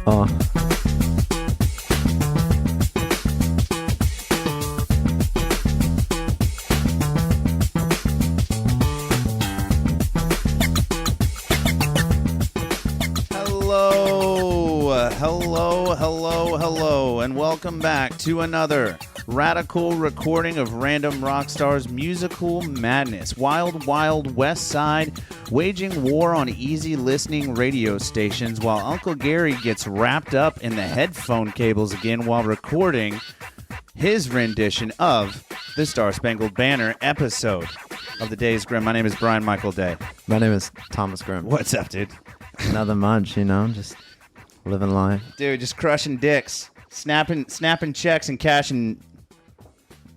Hello, and welcome back to another radical recording of Random Rockstar's musical madness. Wild, wild West Side waging war on easy listening radio stations while Uncle Gary gets wrapped up in the headphone cables again while recording his rendition of the Star Spangled Banner episode of the Days Grimm. My name is Brian Michael Day. My name is Thomas Grimm. What's up, dude? Nothing much, just living life. Dude, just crushing dicks. Snapping checks and cashing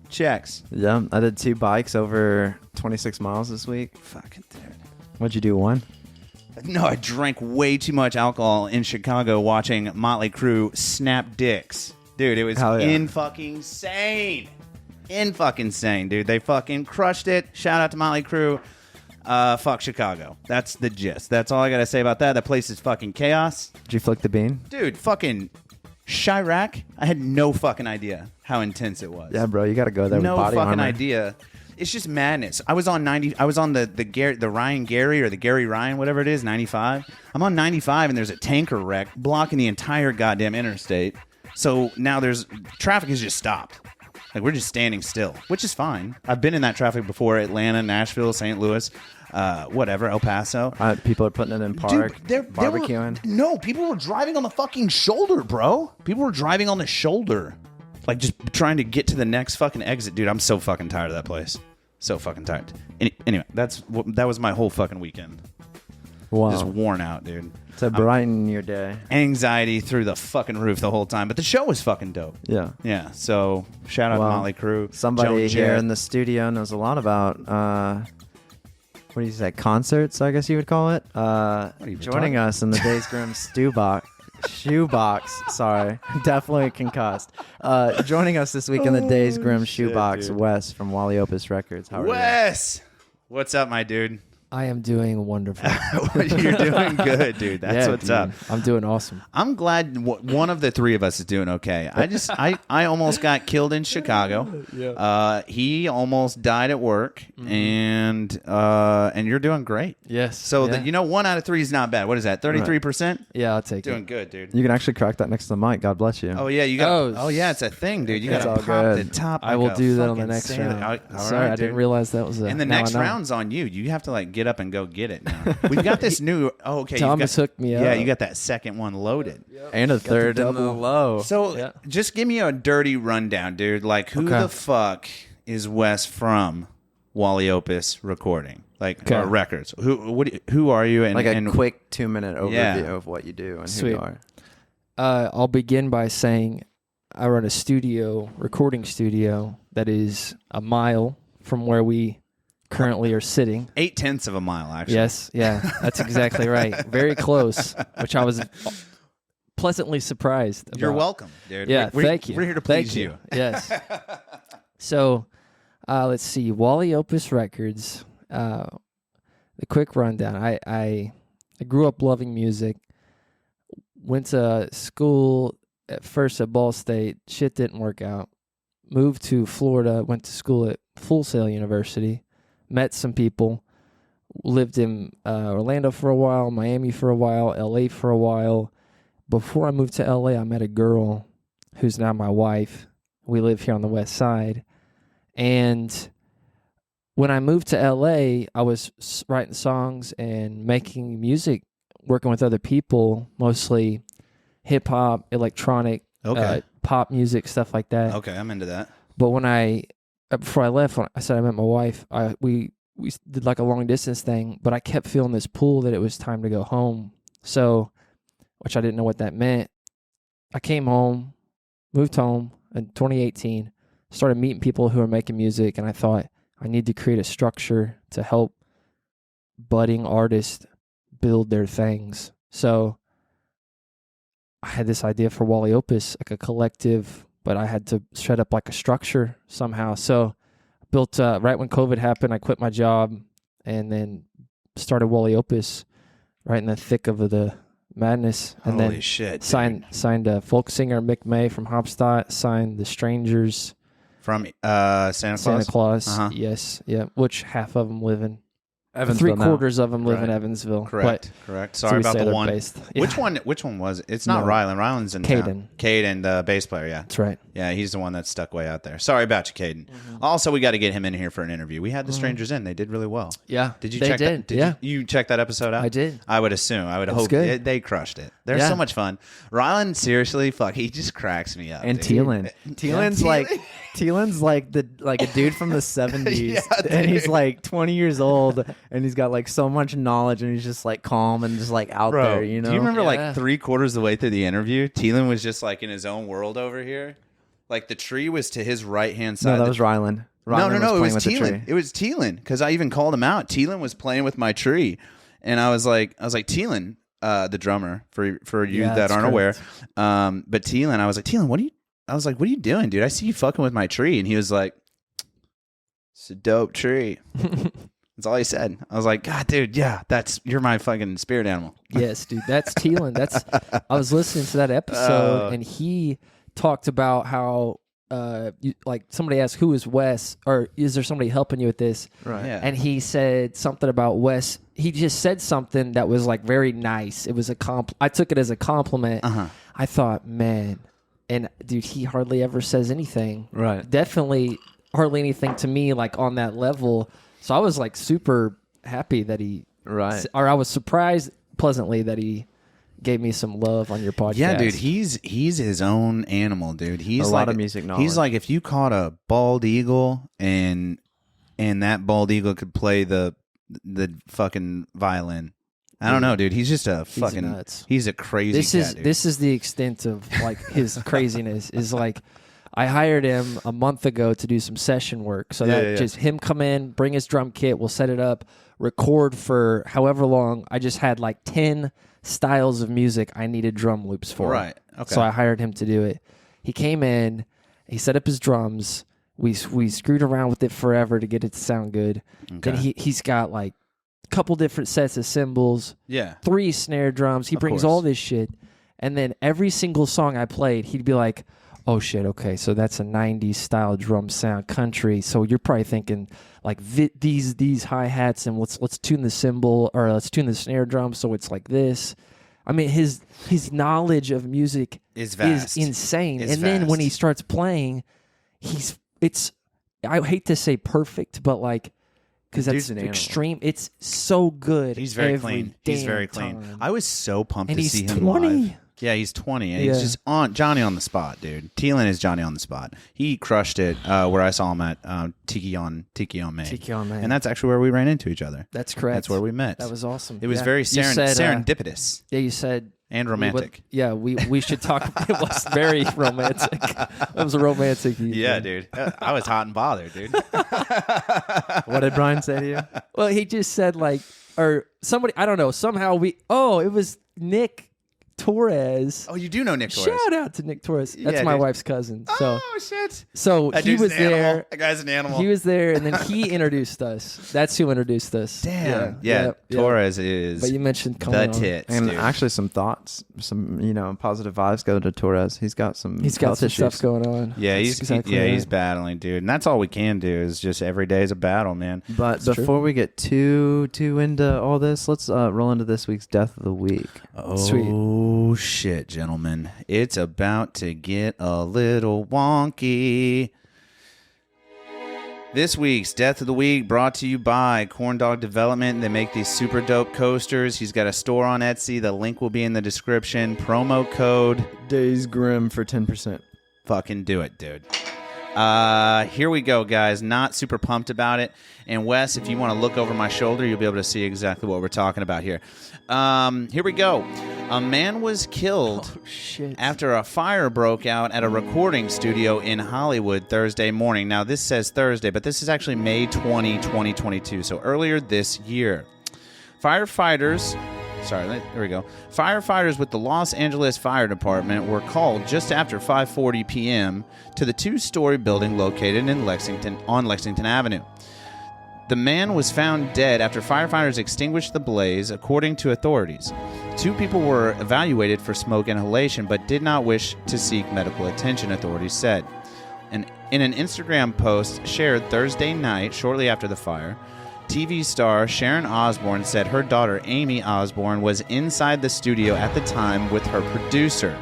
checks. Yeah, I did 2 bikes over 26 miles this week. Fucking dude. What'd you do, 1? No, I drank way too much alcohol in Chicago watching Motley Crue snap dicks. Dude, it was in-fucking-sane. In-fucking-sane, dude. They fucking crushed it. Shout out to Motley Crue. Fuck Chicago. That's the gist. That's all I gotta say about that. That place is fucking chaos. Did you flick the bean? Dude, fucking Chirac. I had no fucking idea how intense it was. Yeah, bro, you gotta go there with body No fucking armor. idea. It's just madness. I was on the Ryan Gary or the Gary Ryan, whatever it is, 95. I'm on 95 and there's a tanker wreck blocking the entire goddamn interstate. So now traffic has just stopped. Like, we're just standing still, which is fine. I've been in that traffic before: Atlanta, Nashville, St. Louis, whatever, El Paso. People are putting it in park, barbecuing. People were driving on the fucking shoulder, bro. People were driving on the shoulder, like just trying to get to the next fucking exit. Dude, I'm so fucking tired of that place. So fucking tired. Anyway, that was my whole fucking weekend. Wow. Just worn out, dude. To brighten your day. Anxiety through the fucking roof the whole time. But the show was fucking dope. Yeah. Yeah. So shout out to Motley Crue. Somebody here in the studio knows a lot about, what do you say, concerts, I guess you would call it. Joining us in the Days Grimm shoebox. Sorry. Definitely concussed. Joining us this week in the Days Grimm shoebox, dude. Wes from Wally Opus Records. How are you? Wes! What's up, my dude? I am doing wonderful. You're doing good, dude. That's what's up. I'm doing awesome. I'm glad one of the three of us is doing okay. I almost got killed in Chicago. Yeah. He almost died at work, and you're doing great. Yes. So 1 out of 3 is not bad. What is that? 33%? Yeah, I'll take it. Doing good, dude. You can actually crack that next to the mic. God bless you. Oh yeah, you got. Oh yeah, it's a thing, dude. You got to pop the top. I will do that on the next round. Sorry, I didn't realize that was. And the next round's on you. You have to get up and go get it now. We've got this new. Oh, okay. Thomas hooked me up. Yeah, you got that second one loaded. Yep. And a third in the low. So just give me a dirty rundown, dude. Like, who the fuck is Wes from Wally Opus Recording? Or Records. Who are you? And quick 2-minute overview of what you do and who you are. I'll begin by saying I run a recording studio that is a mile from where we currently are sitting. 0.8 of a mile, actually. Yes, yeah, that's exactly right. Very close, which I was pleasantly surprised about. You're welcome, dude. Yeah, thank you. We're here to please you. Yes. So, let's see. Wally Opus Records. The quick rundown. I grew up loving music. Went to school at first at Ball State. Shit didn't work out. Moved to Florida. Went to school at Full Sail University. Met some people, lived in Orlando for a while, Miami for a while, LA for a while. Before I moved to LA, I met a girl who's now my wife. We live here on the West Side. And when I moved to LA, I was writing songs and making music, working with other people, mostly hip-hop, electronic, pop music, stuff like that. Okay, I'm into that. But before I left, when I said I met my wife, we did a long distance thing, but I kept feeling this pull that it was time to go home. So, which I didn't know what that meant. I came home, moved home in 2018, started meeting people who are making music, and I thought I need to create a structure to help budding artists build their things. So I had this idea for Wally Opus, like a collective, but I had to set up a structure somehow. So I built, right when COVID happened, I quit my job and then started Wally Opus right in the thick of the Madness. And Holy then shit, signed a folk singer, Mick May from Hopstot, signed The Strangers. From Santa Claus? Uh-huh. Yes, yeah, which half of them live in Evansville. Three-quarters of them live in Evansville. Correct. Sorry about the one. Based. Yeah. Which one was it? It's not Rylan. Rylan's in town. Caden, the bass player, yeah. That's right. Yeah, he's the one that's stuck way out there. Sorry about you, Caden. Mm-hmm. Also, we got to get him in here for an interview. We had the strangers in. They did really well. Yeah. Did you check that? Did you check that episode out? I did. I would assume. I would hope they crushed it. They're so much fun. Rylan, seriously, fuck, he just cracks me up. And Thielen. Thielen's like a dude from the 70s, and he's like 20 years old, and he's got like so much knowledge, and he's just like calm and just like out there, you know. Do you remember like 3/4 of the way through the interview, Thielen was just like in his own world over here? Like the tree was to his right hand side. No, that was Rylan. No, it was Thielen. It was Thielen because I even called him out. Thielen was playing with my tree, and I was like Thielen, the drummer for you that aren't aware. But Thielen, I was like, Thielen, what are you doing, dude? I see you fucking with my tree. And he was like, it's a dope tree. That's all he said. I was like, God, dude, yeah, you're my fucking spirit animal. Yes, dude, that's Thielen. I was listening to that episode, and he talked about how, like somebody asked, who is Wes, or is there somebody helping you with this? Right. Yeah. And he said something about Wes. He just said something that was like very nice. It was I took it as a compliment. I thought, man. And dude, he hardly ever says anything. Right. Definitely hardly anything to me like on that level. So I was like super happy that I was surprised pleasantly that he gave me some love on your podcast. Yeah, dude, he's his own animal, dude. He's a lot of music knowledge. He's like if you caught a bald eagle and that bald eagle could play the fucking violin. I don't know, dude. He's just he's a crazy cat, dude. This is the extent of like his craziness is like I hired him a month ago to do some session work. So just him come in, bring his drum kit, we'll set it up, record for however long. I just had like 10 styles of music I needed drum loops for. Right. Okay. So I hired him to do it. He came in, he set up his drums. We screwed around with it forever to get it to sound good. Okay. Then he's got like couple different sets of cymbals, 3 snare drums. He brings all this shit, and then every single song I played, he'd be like, "Oh shit, okay, so that's a '90s style drum sound, country. So you're probably thinking like these hi hats, and let's tune the cymbal or let's tune the snare drum so it's like this." I mean, his knowledge of music is insane. Then when he starts playing, I hate to say perfect, but like. Because that's extreme. It's so good. He's very clean. He's very clean. I was so pumped to see him 20. live. Yeah, he's 20, and he's just Johnny on the spot, dude. Thielen is Johnny on the spot. He crushed it where I saw him at Tiki on May. Tiki on May. And that's actually where we ran into each other. That's correct. That's where we met. That was awesome. It was very serendipitous. You said... And romantic. We should talk. It was very romantic. It was a romantic evening. Yeah, dude. I was hot and bothered, dude. What did Brian say to you? Well, he just said like, or somebody, I don't know, somehow it was Nick Torres. Oh, you do know Nick Torres. Shout out to Nick Torres. That's my wife's cousin. So, oh, shit. So he was there. That guy's an animal. He was there, and then he introduced us. That's who introduced us. Damn. Yeah. Torres is but you mentioned the tits, and dude. actually some thoughts, some positive vibes go to Torres. He's got some stuff going on. Yeah, he's battling, dude. And that's all we can do is just every day is a battle, man. But before we get too into all this, let's roll into this week's Death of the Week. Oh, sweet. Oh, shit, gentlemen. It's about to get a little wonky. This week's Death of the Week brought to you by Corndog Development. They make these super dope coasters. He's got a store on Etsy. The link will be in the description. Promo code Days Grimm for 10%. Fucking do it, dude. Here we go, guys. Not super pumped about it. And Wes, if you want to look over my shoulder, you'll be able to see exactly what we're talking about here. Here we go. A man was killed after a fire broke out at a recording studio in Hollywood Thursday morning. Now, this says Thursday, but this is actually May 20, 2022, so earlier this year. Firefighters with the Los Angeles Fire Department were called just after 5:40 p.m. to the 2-story building located in Lexington Avenue. The man was found dead after firefighters extinguished the blaze, according to authorities. 2 people were evaluated for smoke inhalation but did not wish to seek medical attention, authorities said. And in an Instagram post shared Thursday night, shortly after the fire, TV star Sharon Osbourne said her daughter Amy Osbourne was inside the studio at the time with her producer.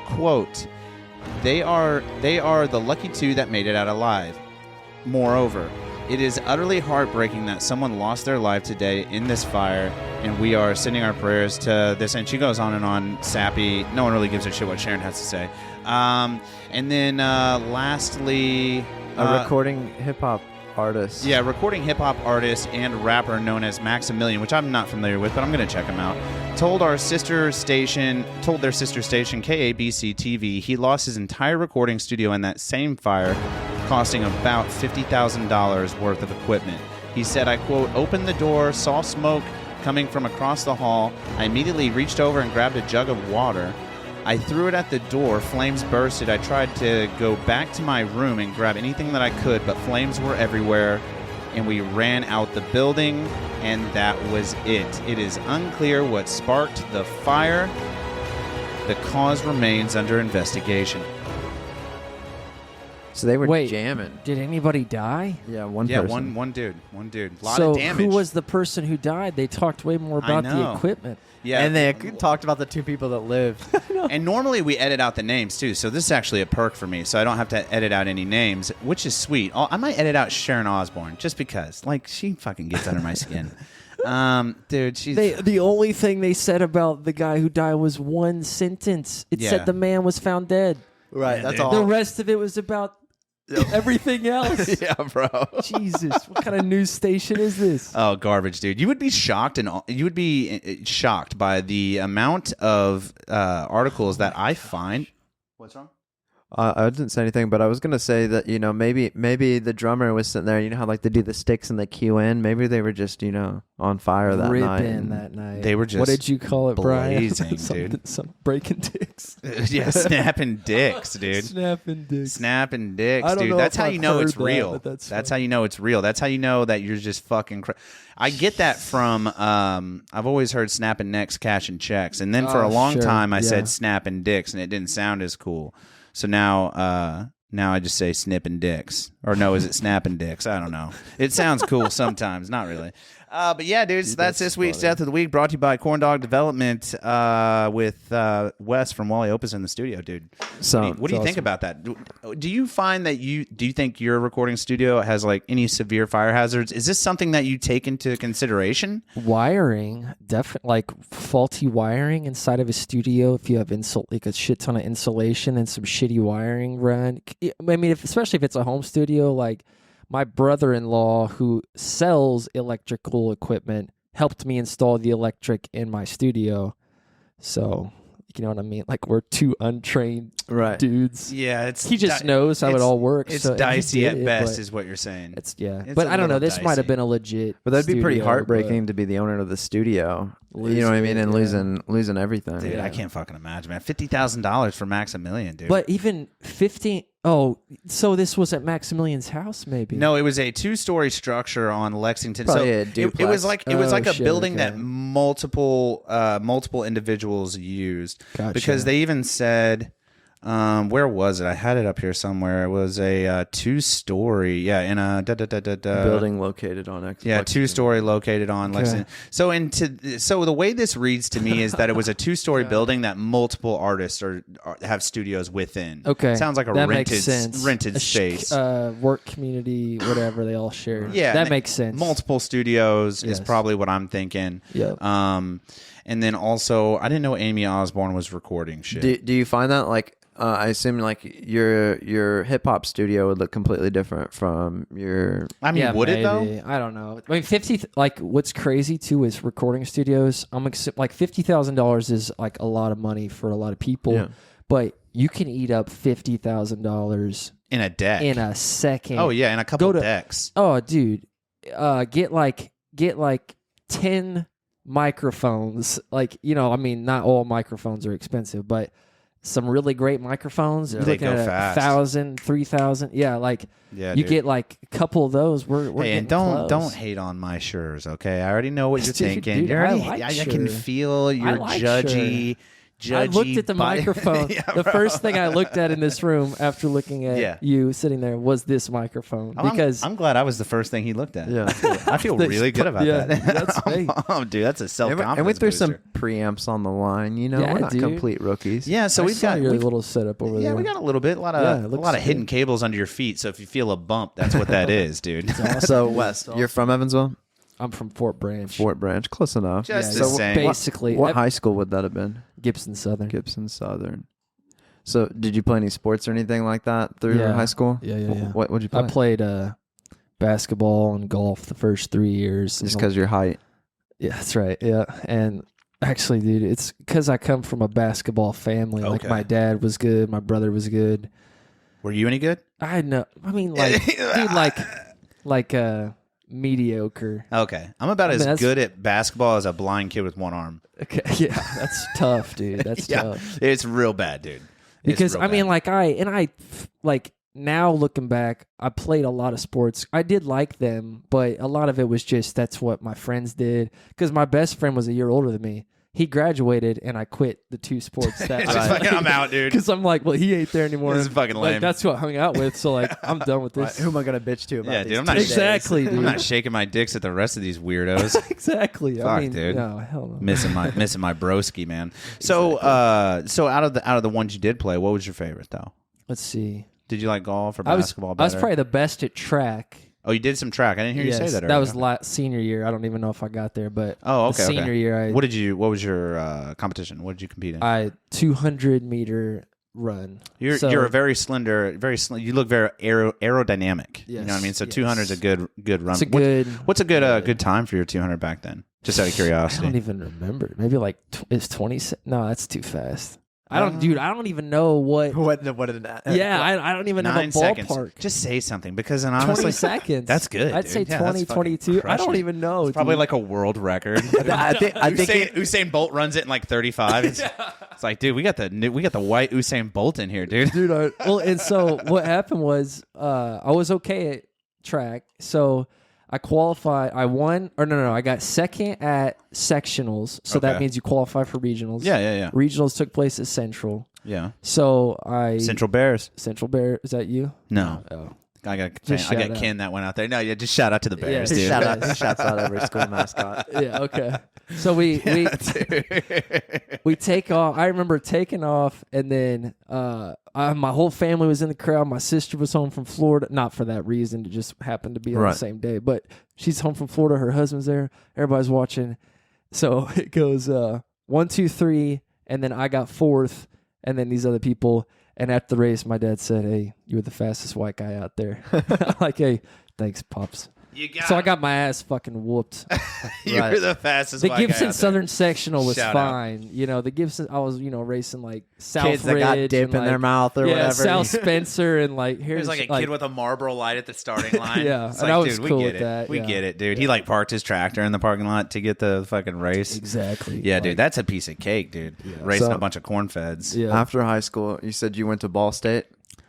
Quote, They are the lucky 2 that made it out alive. Moreover, it is utterly heartbreaking that someone lost their life today in this fire, and we are sending our prayers to this. And she goes on and on, sappy. No one really gives a shit what Sharon has to say. And then lastly... a recording hip-hop artist. Yeah, recording hip-hop artist and rapper known as Maximilian, which I'm not familiar with, but I'm going to check him out, told their sister station KABC TV he lost his entire recording studio in that same fire, costing about $50,000 worth of equipment. He said, I quote, opened the door, saw smoke coming from across the hall. I immediately reached over and grabbed a jug of water. I threw it at the door. Flames bursted. I tried to go back to my room and grab anything that I could, but flames were everywhere, and we ran out the building, and that was it. It is unclear what sparked the fire. The cause remains under investigation. So they were Wait, jamming. Did anybody die? Yeah, one Yeah, person. one dude. Lot So of damage. who was the person who died? They talked way more about the know. equipment. Yeah, And they talked about the 2 people that lived. and normally we edit out the names too, so this is actually a perk for me, so I don't have to edit out any names, which is sweet. I might edit out Sharon Osbourne just because, like, she fucking gets under my skin. Dude, she's The only thing they said about the guy who died was one sentence. It Yeah. said the man was found dead. Right, Yeah, that's dude. all. The rest of it was about everything else. Yeah, bro. Jesus, what kind of news station is this? Oh, garbage, dude! You would be shocked, and you would be shocked by the amount of articles that I find. What's wrong? I didn't say anything, but I was gonna say that maybe the drummer was sitting there. You know how like they do the sticks and the QN. Maybe they were just on fire that night. Ripping that night. They were just What did you call it, blazing, Brian? dude. Some breaking dicks. Yeah, snapping dicks, dude. Snapping dicks. Snapping dicks, I don't dude. know That's if how I've you know it's heard that, real. but that's That's funny. how you know it's real. That's how you know that you're just fucking. I get that from. I've always heard snapping necks, cashing checks, and then for a long sure, time I yeah. said snapping dicks, and it didn't sound as cool. So now I just say snipping dicks, or no, is it snapping dicks? I don't know. It sounds cool sometimes, not really. But yeah, dudes, that's this week's Death of the Week, brought to you by Corn Dog Development with Wes from Wally Opus in the studio, dude. So What do you think about that? Do you find that you think your recording studio has like any severe fire hazards? Is this something that you take into consideration? Wiring, definitely, like faulty wiring inside of a studio. If you have like a shit ton of insulation and some shitty wiring run, I mean, especially if it's a home studio. Like my brother-in-law, who sells electrical equipment, helped me install the electric in my studio. So you know what I mean? Like we're 2 untrained dudes. Yeah, He just knows how it all works. It's so, and he dicey did at it, best, but is what you're saying. It's yeah. It's But a I don't know. little This might have dicey. been a legit. But that'd be pretty studio, heartbreaking to be the owner of the studio. You know what I Losing mean? it, And yeah. losing everything. Dude, I can't fucking imagine, man. $50,000 for Maximilian, dude. But even 15. Oh, so this was at Maximilian's house, maybe? No, it was a 2-story structure on Lexington. Probably so a it duplex. was like Oh, a shit, building okay. that multiple individuals used. Gotcha. Because they even said, where was it? I had it up here somewhere. It was a 2-story, in a building located on X. Yeah, 2-story located on Okay. Lexington. So the way this reads to me is that it was a 2-story building that multiple artists have studios within. Okay. Sounds like a that rented makes sense. rented A space. Work community, whatever they all share. Yeah, that and makes sense. Multiple studios is Yes. probably what I'm thinking. Yep. And then also, I didn't know Amy Osbourne was recording shit. Do you find that like I assume like your hip hop studio would look completely different from your. I mean, Yeah, would it though? maybe. I don't know. I mean, 50. Like, what's crazy too is recording studios. Like $50,000 is like a lot of money for a lot of people, Yeah. but you can eat up $50,000 In a deck. in a second. Oh yeah, in a couple Go to- decks. Oh, dude, get like 10 microphones. Like, you know, I mean, not all microphones are expensive, but some really great microphones. Yeah. You're They looking go at fast. 1,000, 3,000. Yeah, like Yeah, you dude. get like a couple of those. We're Hey, getting and don't close. hate on my Shures, okay? I already know what you're Dude, thinking. dude, You're I already, like I can Shure. feel your like judgy. I looked at the bi- microphone. Yeah, the bro. first thing I looked at in this room after looking at Yeah. you sitting there was this microphone. Oh, Because I'm glad I was the first thing he looked at. Yeah. I feel They really good about yeah, that. that's me. Oh, dude, that's a self-confidence And we threw booster. some preamps on the line. You know, Yeah, we're not dude. complete rookies. Yeah, so I we've saw got your we've- little setup over there. yeah, we got a little bit, a lot Yeah, it of looks hidden good. cables under your feet. So if you feel a bump, that's what that is, dude. So Wes, you're from Evansville, I'm from Fort Branch. Fort Branch, close enough. Just Yeah, the so same. basically, What high school would that have been? Gibson Southern. Gibson Southern. So did you play any sports or anything like that through Yeah. high school? Yeah. What would you play? I played basketball and golf the first 3 years. Just because your height. Yeah, that's right. Yeah. And actually, dude, it's because I come from a basketball family. Like, Okay. my dad was good. My brother was good. Were you any good? I know. I mean, like, dude, like mediocre. Okay, I'm about I mean, as that's- good at basketball as a blind kid with one arm. Okay. Yeah, that's tough, dude. That's Yeah, tough. it's real bad, dude. It's Because real I mean, bad. like now looking back, I played a lot of sports. I did like them, but a lot of it was just that's what my friends did. Because my best friend was a year older than me. He graduated, and I quit the two sports. That It's just fucking, I'm out, dude. Because I'm like, well, he ain't there anymore. This is fucking Like, lame. that's who I hung out with. So like, I'm done with this. Who am I gonna bitch to about Yeah, these dude, I'm not 2 days? Exactly, dude. I'm not shaking my dicks at the rest of these weirdos. Exactly. Fuck, I mean, dude. no, hell no. missing my broski, man. So so out of the ones you did play, what was your favorite though? Let's see. Did you like golf or I was basketball better? probably the best at track. Oh, you did some track. I didn't hear you say Yes, that earlier. that was senior year. I don't even know if I got there, but Oh, okay. the senior okay. year, What was your competition? What did you compete in? 200-meter run. You're a very slender, you look very aerodynamic. You know what I Yes, mean? So yes. 200 is a good run. It's a good. What's a good time for your 200 back then? Just out of I curiosity. don't even remember. Maybe like it's 20. No, that's too fast. I don't even know what. What did that? Yeah, I don't even have a 9 seconds. ballpark. Just say something because then 20 honestly, seconds. that's good. I'd dude. say Yeah, 20, that's fucking 22. I don't crushing it. even know. It's probably dude. like a world record. I think Usain Bolt runs it in like 35. It's like, dude, we got the white Usain Bolt in here, dude. dude. Well, and so what happened was I was okay at track, so I qualified. I won, or no, I got second at sectionals, so that Okay. means you qualify for regionals. Yeah. Regionals took place at Central, Yeah. so Central Bears. Central Bear. Is that you? No. Oh, I got Just shout out. Ken that went out there. No, yeah, just shout out to the Bears, Yeah, dude. he shouts out every school mascot. yeah. Okay. So we take off. I remember taking off, and then my whole family was in the crowd. My sister was home from Florida, not for that reason. It just happened to be on Right. the same day. But she's home from Florida. Her husband's there. Everybody's watching. So it goes 1, 2, 3, and then I got fourth, and then these other people. And after the race, my dad said, "Hey, you were the fastest white guy out there." I'm like, "Hey, thanks, pops." So I got my ass fucking whooped. You Right. were the fastest. The white guy Gibson out there. Southern sectional was Shout out. fine. You know, the Gibson, I was, racing like South Kids that Ridge got dip and, in their like, mouth or yeah, whatever. South Spencer and like There's here's like a kid with a Marlboro light at the starting line. Yeah, It's and like, I was dude, cool we with get it. that, We yeah. get it, dude. He like parked his tractor in the parking lot to get the fucking race. exactly. Yeah, Like, dude, that's a piece of cake, dude. Racing So- a bunch of corn feds. yeah. After high school, you said you went to Ball State.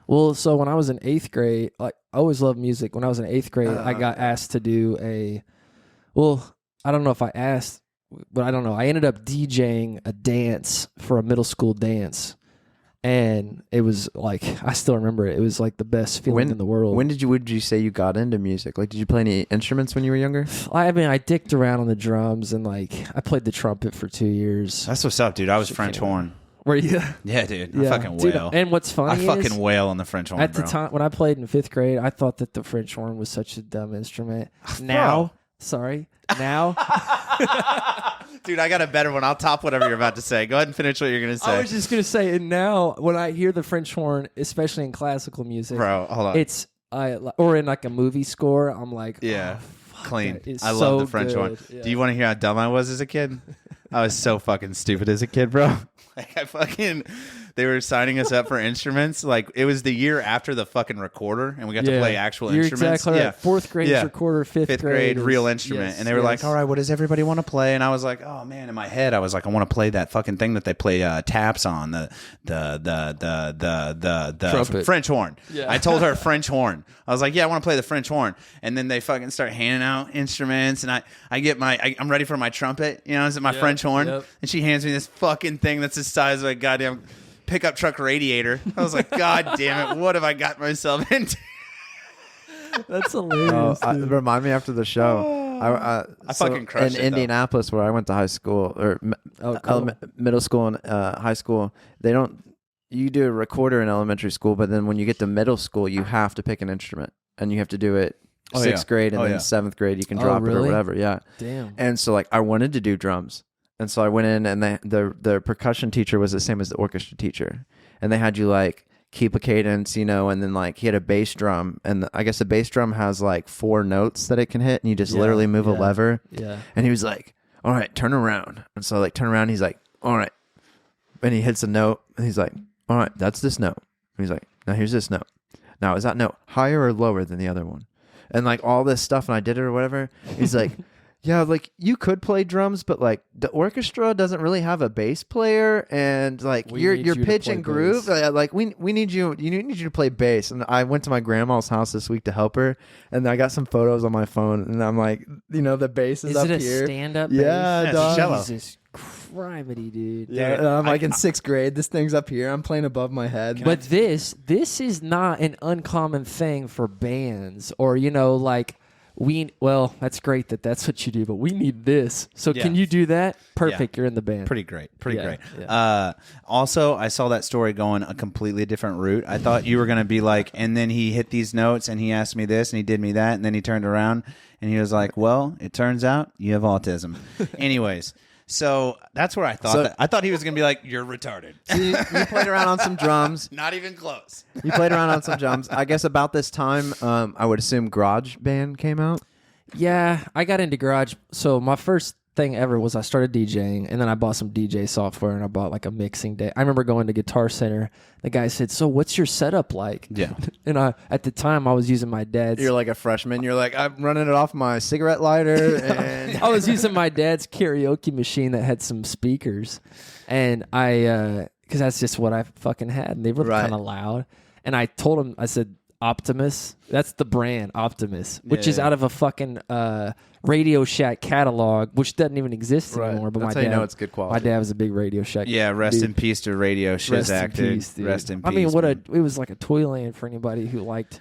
Well, so when I was in 8th grade, like I always loved music. When I was in 8th grade, I got asked to do I don't know if I asked, but I don't know. I ended up DJing a dance for a middle school dance. And it was like, I still remember it. It was like the best feeling in the world. When would you say you got into music? Like, did you play any instruments when you were younger? I mean, I dicked around on the drums and like I played the trumpet for 2 years. That's what's up, dude. I was French horn. Where you? Yeah, dude. Yeah. I fucking Dude, wail. and what's I funny fucking is wail on the French horn, at the bro. time when I played in 5th grade, I thought that the French horn was such a dumb instrument. Now, now, Dude, I got a better one. I'll top whatever you're about to say. Go ahead and finish what you're going to say. I was just gonna say, and now when I hear the French horn, especially in classical music, Bro, hold on. it's or in like a movie score, I'm like, Yeah. oh, fuck, Clean. that is I love so the French horn. good. Yeah. Do you want to hear how dumb I was as a kid? I was so fucking stupid as a kid, bro. Like they were signing us up for instruments. Like it was the year after the fucking recorder, and we got to play actual You're instruments. Exactly right. Fourth grade is recorder, fifth grade is, real instrument. And they were like, "All right, what does everybody want to play?" And I was like, "Oh man!" In my head, I was like, "I want to play that fucking thing that they play taps on the Trumpet. French horn." Yeah. I told her French horn. I was like, "Yeah, I want to play the French horn." And then they fucking start handing out instruments, and I get I'm ready for my trumpet. You know, is it my French horn? Yep. And she hands me this fucking thing that's the size of a goddamn pickup truck radiator. I was like, God damn it, what have I got myself into? That's hilarious. Remind me after the show. I fucking crushed in it, though. Indianapolis, where I went to high school or middle school and high school. They don't. You do a recorder in elementary school, but then when you get to middle school, you have to pick an instrument, and you have to do it sixth grade, and then seventh grade you can drop it or whatever. Yeah. Damn. And so like I wanted to do drums. And so I went in, and the percussion teacher was the same as the orchestra teacher, and they had you like keep a cadence, you know, and then like he had a bass drum, and I guess the bass drum has like 4 notes that it can hit, and you just literally move a lever. Yeah. And he was like, "All right, turn around." And so I like turn around, he's like, "All right," and he hits a note, and he's like, "All right, that's this note." And he's like, "Now here's this note. Now is that note higher or lower than the other one?" And like all this stuff, and I did it or whatever. He's like. Yeah, like you could play drums, but like the orchestra doesn't really have a bass player, and like your pitch and groove, like we need you to play bass. And I went to my grandma's house this week to help her, and I got some photos on my phone, and I'm like, you know, the bass is up here. Is it a stand-up? Yeah, bass? dog. Jesus criminy, dude. Yeah, and I'm like in 6th grade. This thing's up here. I'm playing above my head. But this is not an uncommon thing for bands, or you know, like. Well, that's great that's what you do, but we need this. So can you do that? Perfect. You're in the band. Pretty great. Great. Yeah. Also, I saw that story going a completely different route. I thought you were going to be like, and then he hit these notes and he asked me this and he did me that. And then he turned around and he was like, well, it turns out you have autism. Anyways. So that's where I thought I thought he was going to be like, you're retarded. So you played around on some drums. Not even close. You played around on some drums. I guess about this time, I would assume Garage Band came out. Yeah, I got into garage. So my first thing ever was I started DJing, and then I bought some DJ software, and I bought like a mixing day. I remember going to Guitar Center. The guy said, "So what's your setup like?" Yeah. And at the time I was using my dad's. You're like a freshman. You're like, I'm running it off my cigarette lighter, and I was using my dad's karaoke machine that had some speakers, and because that's just what I fucking had, and they were kind of loud. And I told him, I said, Optimus. That's the brand, Optimus, which is out of a fucking Radio Shack catalog, which doesn't even exist anymore. But that's my how dad, you know it's good quality. My dad was a big Radio Shack. Yeah, rest dude. in peace to Radio Shizak, dude. Rest in peace. I mean, it was like a toyland for anybody who liked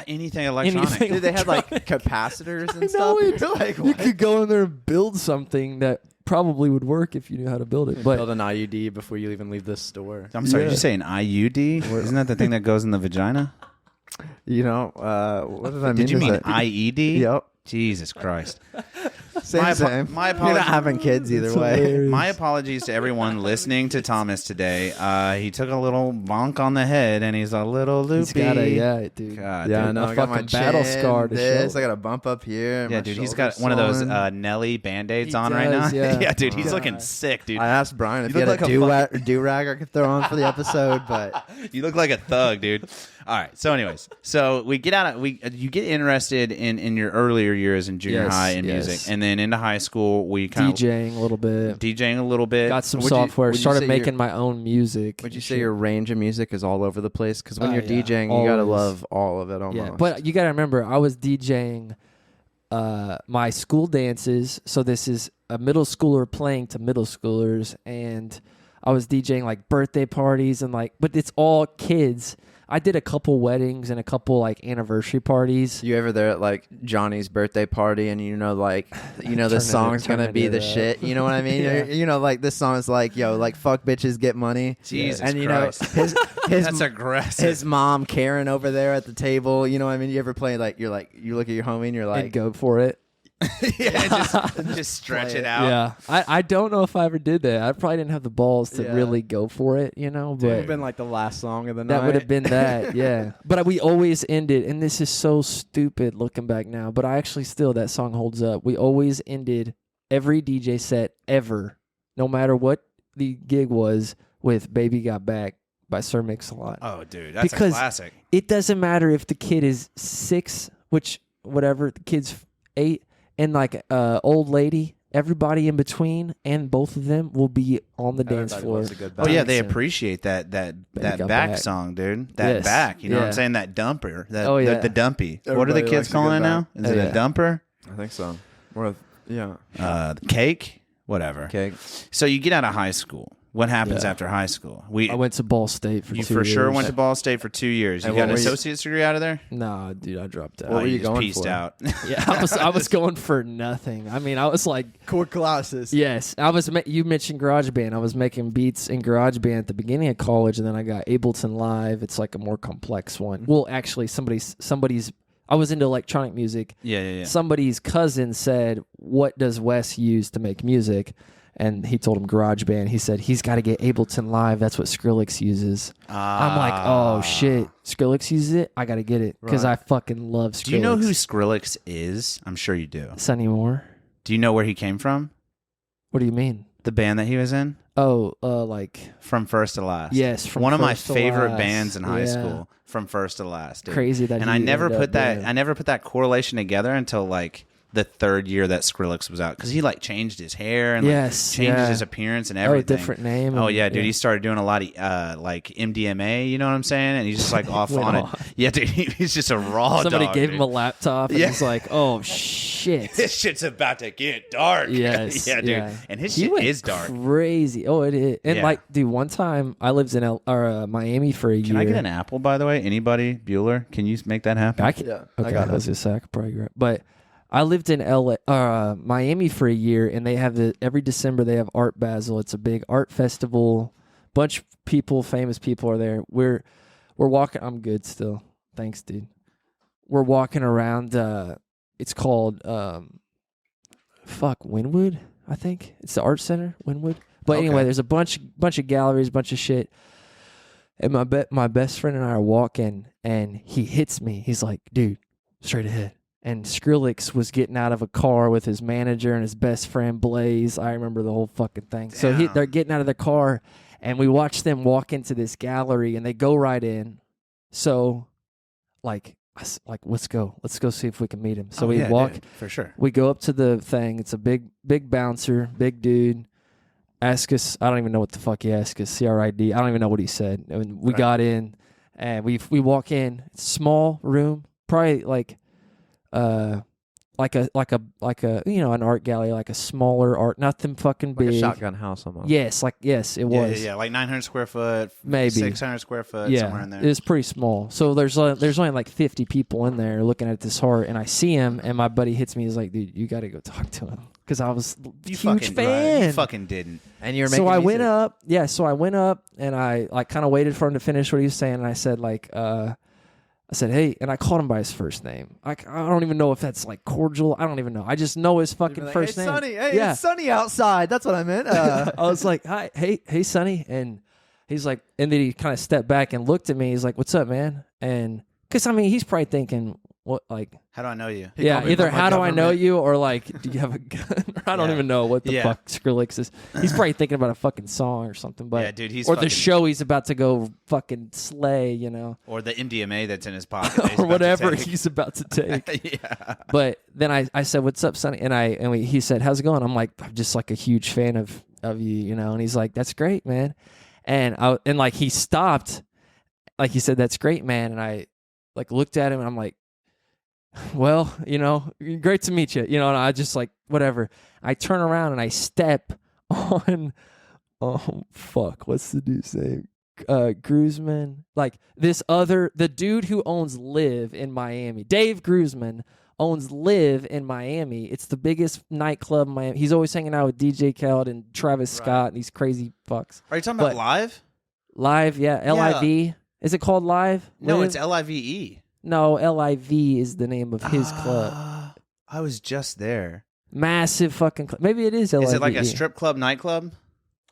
anything electronic. Dude, they had like capacitors and I stuff. know, You're like, you what? could go in there and build something that probably would work if you knew how to build it. But Build an IUD before you even leave this store. I'm sorry, did you say an IUD? Isn't that the thing that goes in the vagina? You know, what did I mean? Did you Is mean it- IED? Yep. Jesus Christ. Same. My You're apologies. not having kids either way. hilarious. My apologies to everyone listening to Thomas today. He took a little bonk on the head, and he's a little loopy. he's got dude. God, Yeah, I dude. know. A I got my fucking battle chin, scar to this. show. I got a bump up here. Yeah, my dude, he's got shoulder's one of those swollen. Nelly Band-Aids He on right now. does, yeah. Dude, he's God. looking sick, dude. I asked Brian if You he look had like a do-rag I could throw on for the episode, but You look like a thug, dude. All right. So, anyways, we get out of you get interested in your earlier years in junior Yes, high in yes. music, and then into high school we kind of DJing a little bit. DJing a little bit. Got some Would you- software. would you Started say making you're- my own music. would you and say shit. your range of music is all over the place? Because when Oh, you're yeah. DJing, you gotta Always. love all of it almost. Yeah, but you gotta remember, I was DJing my school dances. So this is a middle schooler playing to middle schoolers, and I was DJing like birthday parties and but it's all kids. I did a couple weddings and a couple like anniversary parties. You ever there at like Johnny's birthday party and this Turn song's it gonna into be the that. shit? You know what I mean? Yeah. You know, like this song is like, yo, like fuck bitches get money. Jesus and you Christ. know his That's aggressive. his mom Karen over there at the table. You know what I mean? You ever play you look at your homie and you're And like, go for it. just stretch Play it it. out. Yeah, I don't know if I ever did that. I probably didn't have the balls to Yeah. really go for it, you know. it would have But been like the last song of the night. that would have been that, yeah. But we always ended, and this is so stupid looking back now, but I actually still, that song holds up. We always ended every DJ set ever, no matter what the gig was, with Baby Got Back by Sir Mix-a-Lot. Oh, dude, that's Because a classic. It doesn't matter if the kid is 6, which whatever, the kid's 8, and like old lady, everybody in between, and both of them will be on the dance floor. Oh yeah, they appreciate that back song, dude. That back, you know what I'm saying? That dumper. The dumpy. What are the kids calling it now? Is it a dumper? I think so. Cake? Whatever. Cake. So you get out of high school. What happens after high school? I went to Ball State for 2 years. You for sure went to Ball State for 2 years. You got an associate's degree out of there? Nah, dude, I dropped out. What were you going pieced for? out. Yeah, I was going for nothing. I mean, I was like core classes. Yes, I was. You mentioned GarageBand. I was making beats in GarageBand at the beginning of college, and then I got Ableton Live. It's like a more complex one. Well, actually, somebody's. I was into electronic music. Yeah. Somebody's cousin said, "What does Wes use to make music?" And he told him GarageBand. He said he's got to get Ableton Live. That's what Skrillex uses. I'm like, oh shit, Skrillex uses it. I got to get it because I fucking love Skrillex. Do you know who Skrillex is? I'm sure you do. Sonny Moore. Do you know where he came from? What do you mean? The band that he was in? Oh, like From First to Last. Yes, from one of my First to favorite Last. bands in high school. From First to Last. Dude. Crazy that. And I never put that correlation together until like the third year that Skrillex was out, because he like changed his hair and changed his appearance and everything. Different name. Oh yeah, dude. He started doing a lot of like MDMA. You know what I'm saying? And he's just like off on it. Yeah, dude. He's just a raw. Somebody dog, gave dude. him a laptop and he's like, "Oh shit, this shit's about to get dark." Yes, yeah, dude. yeah. And his He shit went is dark. crazy. Oh, it is. And like, dude, one time I lived in Miami for a year. Can I get an apple, by the way? Anybody? Bueller? Can you make that happen? I can. Yeah, Okay, I got I was just saying I could probably grab. But I lived in Miami for a year, and they have every December they have Art Basel. It's a big art festival. Bunch of people, famous people are there. We're walking. I'm good still. Thanks, dude. We're walking around. It's called Wynwood. I think it's the art center, Wynwood. But anyway, there's a bunch of galleries, bunch of shit. And my best friend and I are walking, and he hits me. He's like, "Dude, straight ahead." And Skrillex was getting out of a car with his manager and his best friend Blaze. I remember the whole fucking thing. Damn. So they're getting out of the car, and we watch them walk into this gallery, and they go right in. So, like let's go see if we can meet him. So we walk, dude, for sure. We go up to the thing. It's a big bouncer, big dude. Ask us. I don't even know what the fuck he asked us. CRID. I don't even know what he said. And we got in, and we walk in. Small room, probably like a an art gallery, like a smaller art, nothing fucking big. Like a shotgun house almost. Yes, it was. Yeah, like 900 square foot, maybe 600 square foot, somewhere in there. It was pretty small. So there's only like 50 people in there looking at this art, and I see him, and my buddy hits me. He's like, "Dude, you got to go talk to him," because I was a huge fan. You fucking didn't. And you're making So I music. went up. Yeah, so I went up, and I like kind of waited for him to finish what he was saying, and I said like, I said, "Hey," and I called him by his first name. I don't even know if that's like cordial. I don't even know. I just know his fucking first name. Sonny, it's sunny outside. That's what I meant. I was like, "Hi, hey, Sonny," and he's like, and then he kind of stepped back and looked at me. He's like, "What's up, man?" And because I mean, he's probably thinking, "What, like?" How do I know you? Either how do I know you, or like, do you have a gun? Or I don't even know what the fuck Skrillex is. He's probably thinking about a fucking song or something. But yeah, dude, he's or the show he's about to go fucking slay, you know, or the MDMA that's in his pocket, or whatever he's about to take. Yeah. But then I said, "What's up, Sonny?" And he said, "How's it going?" I'm like, "I'm just like a huge fan of you, you know." And he's like, "That's great, man." And like he stopped, like he said, "That's great, man." And I like looked at him, and I'm like, "Well, you know, great to meet you," you know. And I just like whatever. I turn around and I step on, what's the dude's name? Grootman, like the dude who owns Live in Miami. Dave Grootman owns Live in Miami. It's the biggest nightclub in Miami. He's always hanging out with DJ Khaled and Travis Scott and these crazy fucks. Are you talking about Live? Live, yeah. L-I-V. Is it called Live? No, Live? it's L-I-V-E. No, L-I-V is the name of his club. I was just there. Massive fucking club. Maybe it is L-I-V-E. Is it like a strip club, nightclub?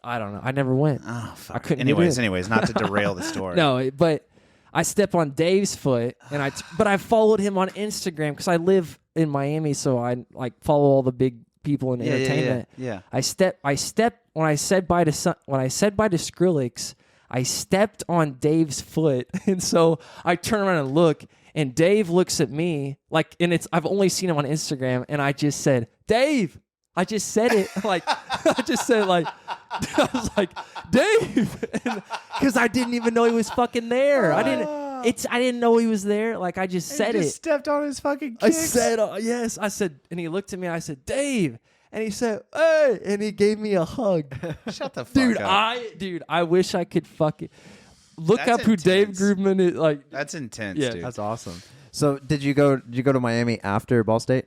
I don't know. I never went. Oh, fuck. I couldn't get in. Anyways, not to derail the story. No, but I step on Dave's foot, and but I followed him on Instagram because I live in Miami, so I like follow all the big people in entertainment. Yeah. I step when I said bye to Skrillex. I stepped on Dave's foot, and so I turn around and look, and Dave looks at me like, and I've only seen him on Instagram, and I just said, Dave. I just said it like I just said like I was like Dave, because I didn't even know he was fucking there. I didn't know he was there. Like I just said it. Stepped on his fucking kicks. I said yes. I said, and he looked at me. I said, Dave, and he said, hey, and he gave me a hug. Shut the fuck Dude, up. I wish I could fucking look That's up who Dave intense. Grootman is. Like That's intense, Yeah. dude. That's awesome. So did you go to Miami after Ball State?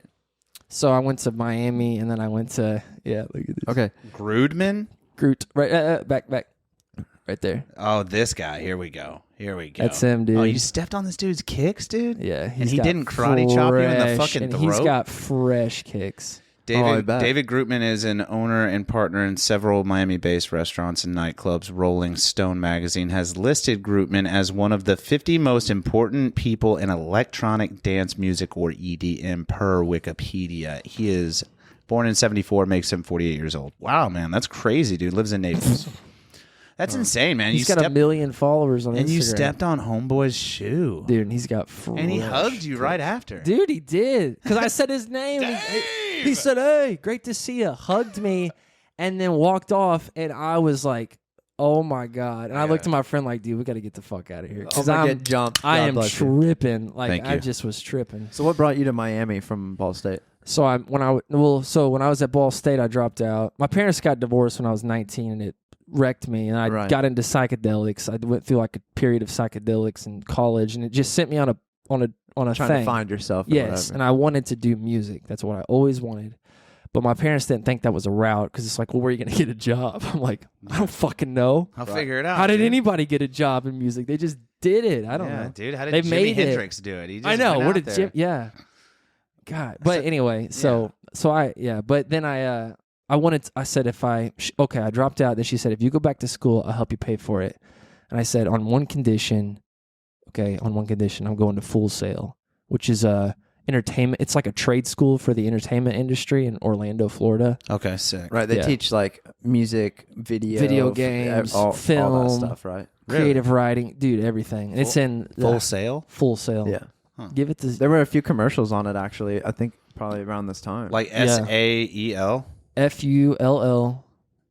so, I went to Miami, and then I went to look at this. Okay. Grootman? Groot, right, back, right there. Oh, this guy. Here we go. That's him, dude. Oh, you stepped on this dude's kicks, dude? Yeah, And he didn't karate chop you in the fucking and throat? He's got fresh kicks. I bet. David Grootman is an owner and partner in several Miami-based restaurants and nightclubs. Rolling Stone magazine has listed Grootman as one of the 50 most important people in electronic dance music, or EDM, per Wikipedia. He is born in 74, makes him 48 years old. Wow, man, that's crazy, dude. Lives in Naples. That's insane, man. He's got 1 million followers on Instagram. And you stepped on Homeboy's shoe. Dude, and he's got fresh And he hugged you right after. Dude, he did. Because I said his name. He said, hey, great to see you. Hugged me and then walked off. And I was like, oh, my God. And I looked at my friend like, dude, we got to get the fuck out of here. Because I'm gonna get jumped. I God am bless you. tripping. Like, Thank I you. just was tripping. So what brought you to Miami from Ball State? So when I was at Ball State, I dropped out. My parents got divorced when I was 19, and it wrecked me. And I got into psychedelics. I went through like a period of psychedelics in college, and it just sent me on a Trying thing. to find yourself. Or Yes, whatever. and I wanted to do music. That's what I always wanted. But my parents didn't think that was a route, because it's like, well, where are you going to get a job? I'm like, I don't fucking know. I'll figure it out. How did dude. anybody get a job in music? They just did it. I don't know. Dude, how did They Jimi made it. Hendrix do it? He just I know. went What out did there. Jim? Yeah. God. But anyway, so But then I said I dropped out. Then she said, if you go back to school, I'll help you pay for it. And I said, on one condition, I'm going to Full Sail, which is entertainment. It's like a trade school for the entertainment industry in Orlando, Florida. Okay, sick. Right, they Yeah. teach like music, video games, all film, that stuff, right? Creative writing, dude, everything. And it's in Full Sail? Full Sail. Yeah. Give it to There were a few commercials on it actually. I think probably around this time. Like Yeah. SAEL? FULL,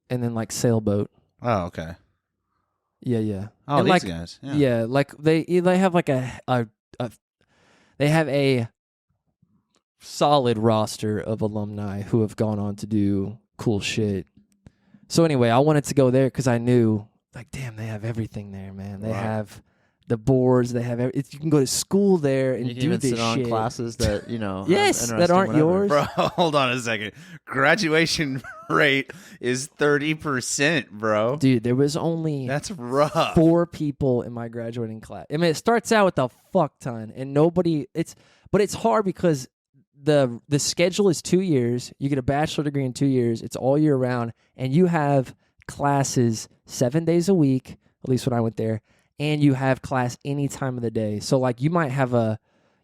and then like sailboat. Oh, okay. Yeah. Oh, And these like, guys. Yeah, like they have like they have a solid roster of alumni who have gone on to do cool shit. So anyway, I wanted to go there because I knew, like, damn, they have everything there, man. They have the boards. They have you can go to school there and you can do even this sit on shit. classes that have Yes, that interesting aren't whatever. yours. Bro, hold on a second. Graduation rate is 30%, bro. Dude, there was only That's rough. 4 people in my graduating class. I mean, it starts out with a fuck ton, and but it's hard because the schedule is 2 years. You get a bachelor degree in 2 years. It's all year round, and you have classes 7 days a week. At least when I went there, and you have class any time of the day. So like you might have a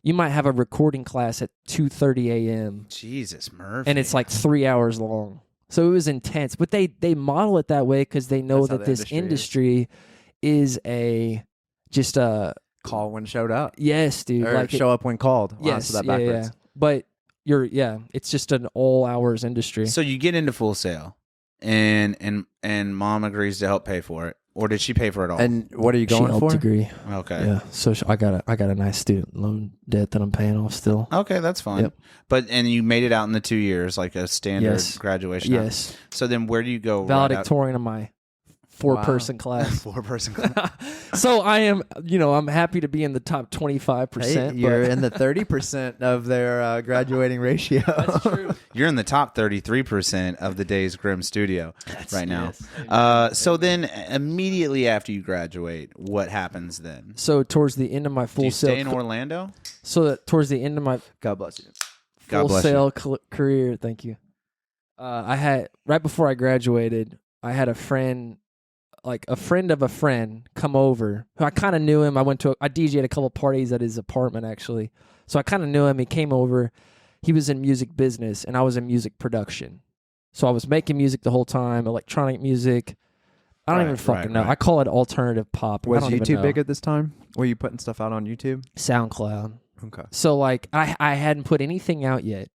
recording class at 2:30 a.m. Jesus, Murphy. and it's like 3 hours long. So it was intense, but they model it that way because they know That's how that the this industry industry is just a Call when showed up. yes, dude. Or like show up when called. Wow, yes, so that yeah, backwards. yeah. But it's just an all hours industry. So you get into Full Sail, and mom agrees to help pay for it. Or did she pay for it all? And what are you She going helped for? degree. Okay. Yeah. So I got a nice student loan debt that I'm paying off still. Okay, that's fine. Yep. And you made it out in the 2 years, like a standard Yes. graduation. Yes. So then where do you go? Valedictorian of my 4-person class. 4-person class. So I am, I'm happy to be in the top 25%. Hey, you're in the 30% of their graduating ratio. That's true. You're in the top 33% of the Days Grimm studio right now. yes. So then immediately after you graduate, what happens then? So towards the end of my Do full you stay in sale, Orlando? so that towards the end of my God bless you. God full bless you. sale career, thank you. I had right before I graduated, I had a friend of a friend come over who I kind of knew him. I DJ'd a couple parties at his apartment actually. So I kind of knew him. He came over. He was in music business and I was in music production. So I was making music the whole time, electronic music, I don't Right, even fucking right, know. right. I call it alternative pop. I Was don't even YouTube know. big at this time? Were you putting stuff out on YouTube? SoundCloud. Okay. So like I hadn't put anything out yet,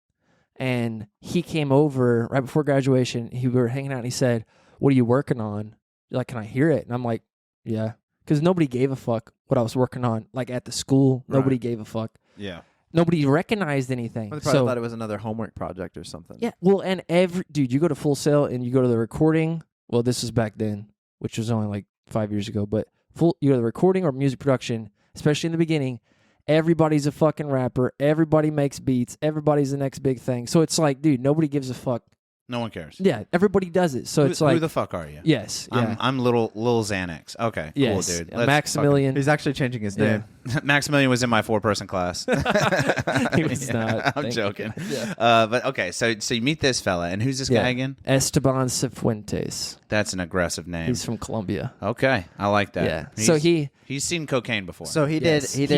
and he came over right before graduation. We were hanging out, and he said, "What are you working on? Like, can I hear it?" And I'm like, "Yeah," because nobody gave a fuck what I was working on. Like at the school, nobody Right. gave a fuck. Yeah. Nobody recognized anything. Well, they probably So thought it was another homework project or something. yeah, well, and dude, you go to Full Sail and you go to the recording. Well, this is back then, which was only like 5 years ago, but you go to the recording or music production, especially in the beginning. Everybody's a fucking rapper. Everybody makes beats. Everybody's the next big thing. So it's like, dude, nobody gives a fuck. No one cares. Yeah, everybody does it. So it's like, who the fuck are you? yes, yeah, I'm little Xanax. Okay, yes, cool, dude. Maximilian. He's actually changing his Yeah. name. Maximilian was in my 4-person class. He was not. I'm Thank joking. you. Yeah. But okay, so you meet this fella, and who's this Yeah. guy again? Esteban Cifuentes. That's an aggressive name. He's from Colombia. Okay, I like that. Yeah. So he's seen cocaine before. So he yes, did.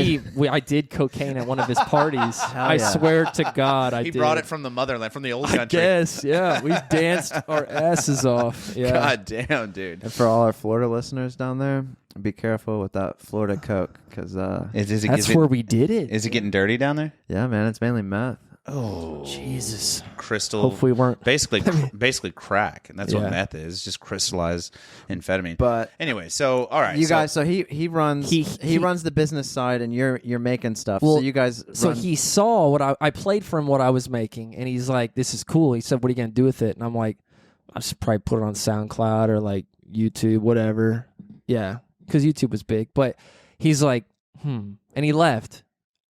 I did cocaine at one of his parties. I yeah. swear to God, I he did. brought it from the motherland, from the old I country. guess, yeah. We danced our asses off. Yeah. God damn, dude. And for all our Florida listeners down there, be careful with that Florida Coke, because That's where we did it. Is it getting dirty down there? yeah, man, it's mainly meth. Oh, Jesus. crystal. Hopefully we weren't. basically crack, and that's Yeah. what meth is, just crystallized amphetamine. But anyway, so all right, you guys, so he runs He- runs the business side, and you're making stuff. Well, so you guys, So run, he saw what I played for him, what I was making, and he's like, "This is cool." He said, "What are you gonna do with it?" And I'm like, "I should probably put it on SoundCloud or like YouTube, whatever." Yeah, because YouTube was big. But he's like, and he left.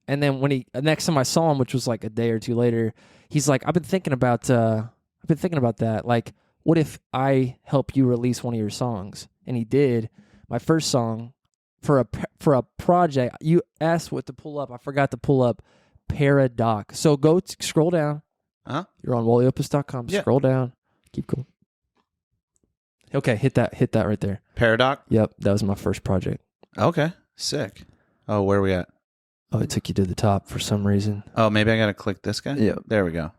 And then when next time I saw him, which was like a day or two later, he's like, "I've been thinking about that. Like, what if I help you release one of your songs?" And he did. My first song for a project. You asked what to pull up. I forgot to pull up Paradox. So go scroll down. Huh? You're on WallyOpus.com. Yeah. Scroll down. Keep going. Okay, hit that right there. Paradox. Yep, that was my first project. Okay, sick. Oh, where are we at? Oh, it took you to the top for some reason. Oh, maybe I gotta click this guy. Yeah. There we go.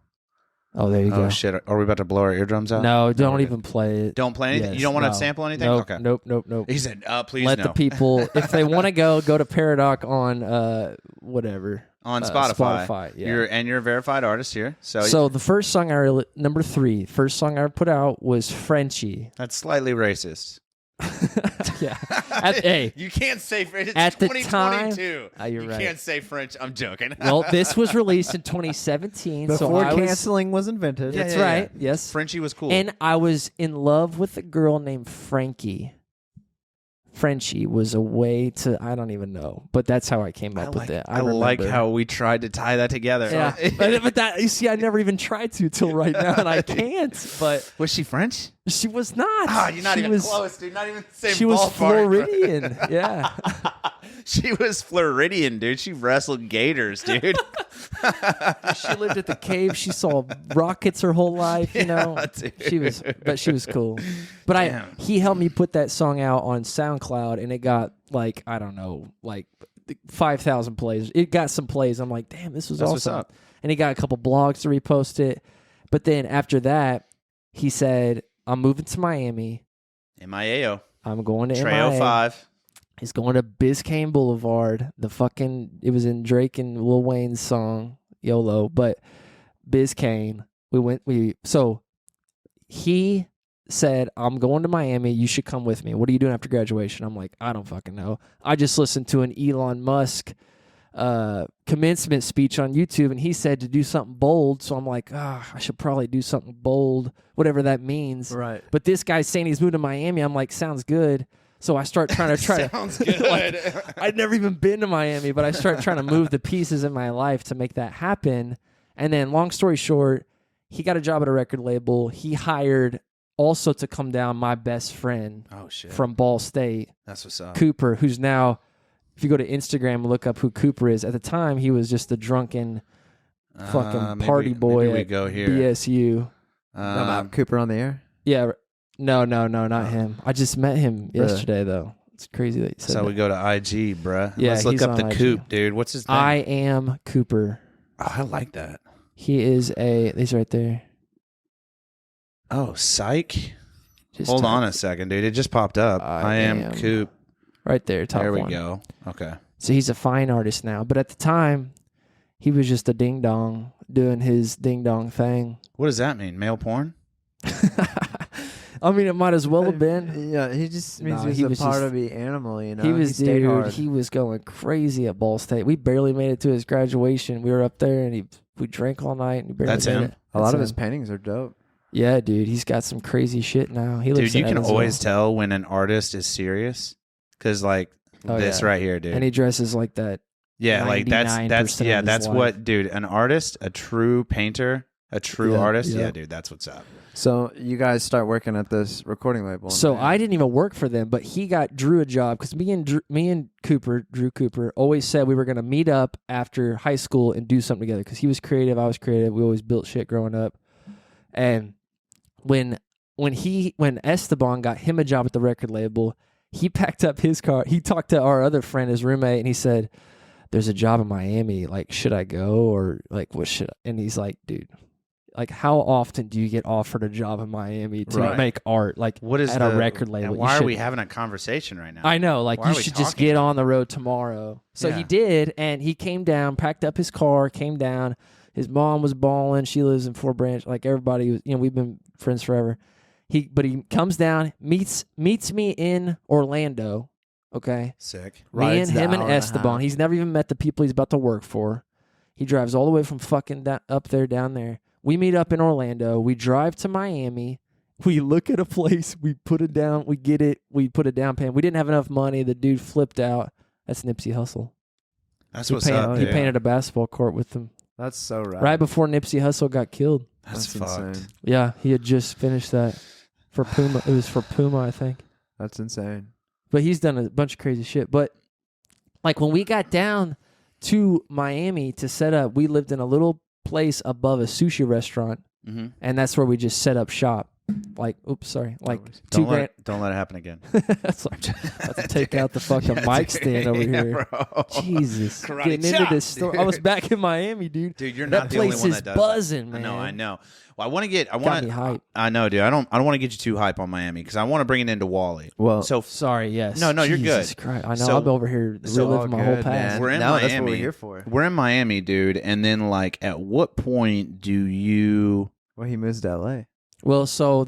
Oh, there you Oh go. shit! Are we about to blow our eardrums out? No, don't we're even play it. Don't play anything. Yes, You don't want no. to sample anything. Nope, Okay. nope. He said, "Please Let no." the people, if they want to go to Paradox on whatever. On Spotify. Spotify, yeah. You're a verified artist here. So the first song number 3, first song I put out was Frenchie. that's slightly racist. Yeah. Hey, you can't say French. It's at the 2022. you're you right. can't say French. I'm joking. well, this was released in 2017. so before I was, canceling was invented. That's yeah, right. Yes. Frenchie was cool. And I was in love with a girl named Frankie. Frenchie was a way to, I don't even know, but that's how I came up with it. I like remember. how we tried to tie that together. Yeah, but that, you see, I never even tried to till right now, and I can't. But Was she French? she was not. Ah, you're not She even was, close, dude. Not even the same She was ballpark. Floridian. Yeah. She was Floridian, dude. She wrestled gators, dude. She lived at the cave. She saw rockets her whole life. You know, dude. she was cool. But Damn. he helped me put that song out on SoundCloud, and it got like, I don't know, like 5,000 plays. It got some plays. I'm like, damn, this was That's what's awesome. up. And he got a couple blogs to repost it. But then after that, he said, "I'm moving to Miami. MIAO. I'm going to Treo MIA. 5. He's going to Biscayne Boulevard. It was in Drake and Lil Wayne's song YOLO, but Biscayne. So he said, "I'm going to Miami. You should come with me. What are you doing after graduation?" I'm like, "I don't fucking know. I just listened to an Elon Musk commencement speech on YouTube, and he said to do something bold. So I'm like, I should probably do something bold, whatever that means. Right. But this guy's saying he's moving to Miami. I'm like, sounds good. So I start trying to Sounds good. I'd never even been to Miami, but I start trying to move the pieces in my life to make that happen. And then, long story short, he got a job at a record label. He hired also to come down my best friend Oh, shit. from Ball State, That's what's up. Cooper, who's now, if you go to Instagram and look up who Cooper is, at the time he was just a drunken fucking party boy maybe we at go here. BSU. Cooper on the air. Yeah, no, not him. I just met him yesterday, though. It's crazy that you said So that. we go to IG, bruh. Yeah, Let's look he's up on the IG. Coop, dude. What's his name? I am Cooper. Oh, I like that. He is he's right there. Oh, Psych. Just Hold type on a second, dude. It just popped up. I am Coop. right there. Top There we one. go. Okay. So he's a fine artist now, but at the time, he was just a ding dong doing his ding dong thing. What does that mean? Male porn? I mean, it might as well have been. Yeah, he just means No, he's he a was part just- of the animal, you know. He was stayed hard. He was going crazy at Ball State. We barely made it to his graduation. We were up there and we drank all night and he barely That's made him? it. A lot That's of his him. paintings are dope. Yeah, dude, he's got some crazy shit now. He lives Dude, you in can Evansville. always tell when an artist is serious. Because, like, Oh, this yeah. right here, dude. And he dresses like that. Yeah, like that's 99% of yeah, his that's life. what, dude. An artist, a true painter, a true Yeah, artist. yeah. Yeah, dude, that's what's up. So you guys start working at this recording label. So man. I didn't even work for them, but he got Drew a job because me and Drew Cooper, always said we were going to meet up after high school and do something together because he was creative, I was creative. We always built shit growing up. And when Esteban got him a job at the record label, he packed up his car. He talked to our other friend, his roommate, and he said, "There's a job in Miami. Like, should I go or like what should?" And he's like, "Dude, like how often do you get offered a job in Miami to Right. make art? Like What is at a record label? And why You are we should- having a conversation right now? I know, like Why you are we should just talking? get on the road tomorrow." So Yeah. he did, and he came down, packed up his car, came down. His mom was balling. She lives in Fort Branch. Like everybody was, we've been friends forever. He comes down, meets me in Orlando. Okay. Sick. Me Rides and the him and hour and a Esteban. half. He's never even met the people he's about to work for. He drives all the way from fucking up there, down there. We meet up in Orlando. We drive to Miami. We look at a place. We put it down. We get it. We put a down payment. We didn't have enough money. The dude flipped out. That's Nipsey Hussle. That's He what's painted, up. He dude. painted a basketball court with them That's so rad. right before Nipsey Hussle got killed. That's That's fucked. insane. Yeah, he had just finished that for Puma. It was for Puma, I think. That's insane. But he's done a bunch of crazy shit. But like when we got down to Miami to set up, we lived in a little place above a sushi restaurant, Mm-hmm. and that's where we just set up shop. Like, oops, sorry, like Don't $2,000. don't let it happen again. Sorry, I have to take out the fucking mic stand over Yeah, here. bro. Jesus, Karate getting into chop, this story. I was dude. back in Miami, dude. Dude, you're That not the only place one is that does buzzing, that. man. I know. Well, I want to Got me hype. I know, dude. I don't want to get you too hype on Miami because I want to bring it into Wally. Well, So Sorry, yes. No, you're Jesus good. Christ. I know. So- I'm over here so reliving my whole good, past. man. We're in no, that's what Miami. we're here for. we're in Miami, dude. And then, like, at what point do you? Well, he moves to L.A. Well, so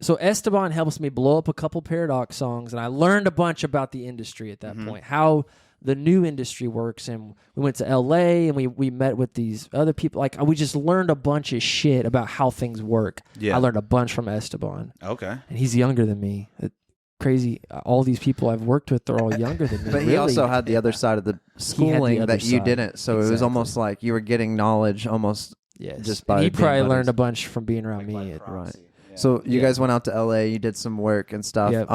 so Esteban helps me blow up a couple Paradox songs, and I learned a bunch about the industry at that Mhm. point, how the new industry works. And we went to LA and we met with these other people. Like we just learned a bunch of shit about how things work. Yeah. I learned a bunch from Esteban, Okay. and he's younger than me. Crazy. All these people I've worked with, they're all younger than me. But he really. also had the other side of the schooling other that you side. didn't. So it was Exactly. almost like you were getting knowledge almost. yes. just And by he being probably buddies. learned a bunch from being around me. Right. So you Yeah. guys went out to L.A. You did some work and stuff. Yep.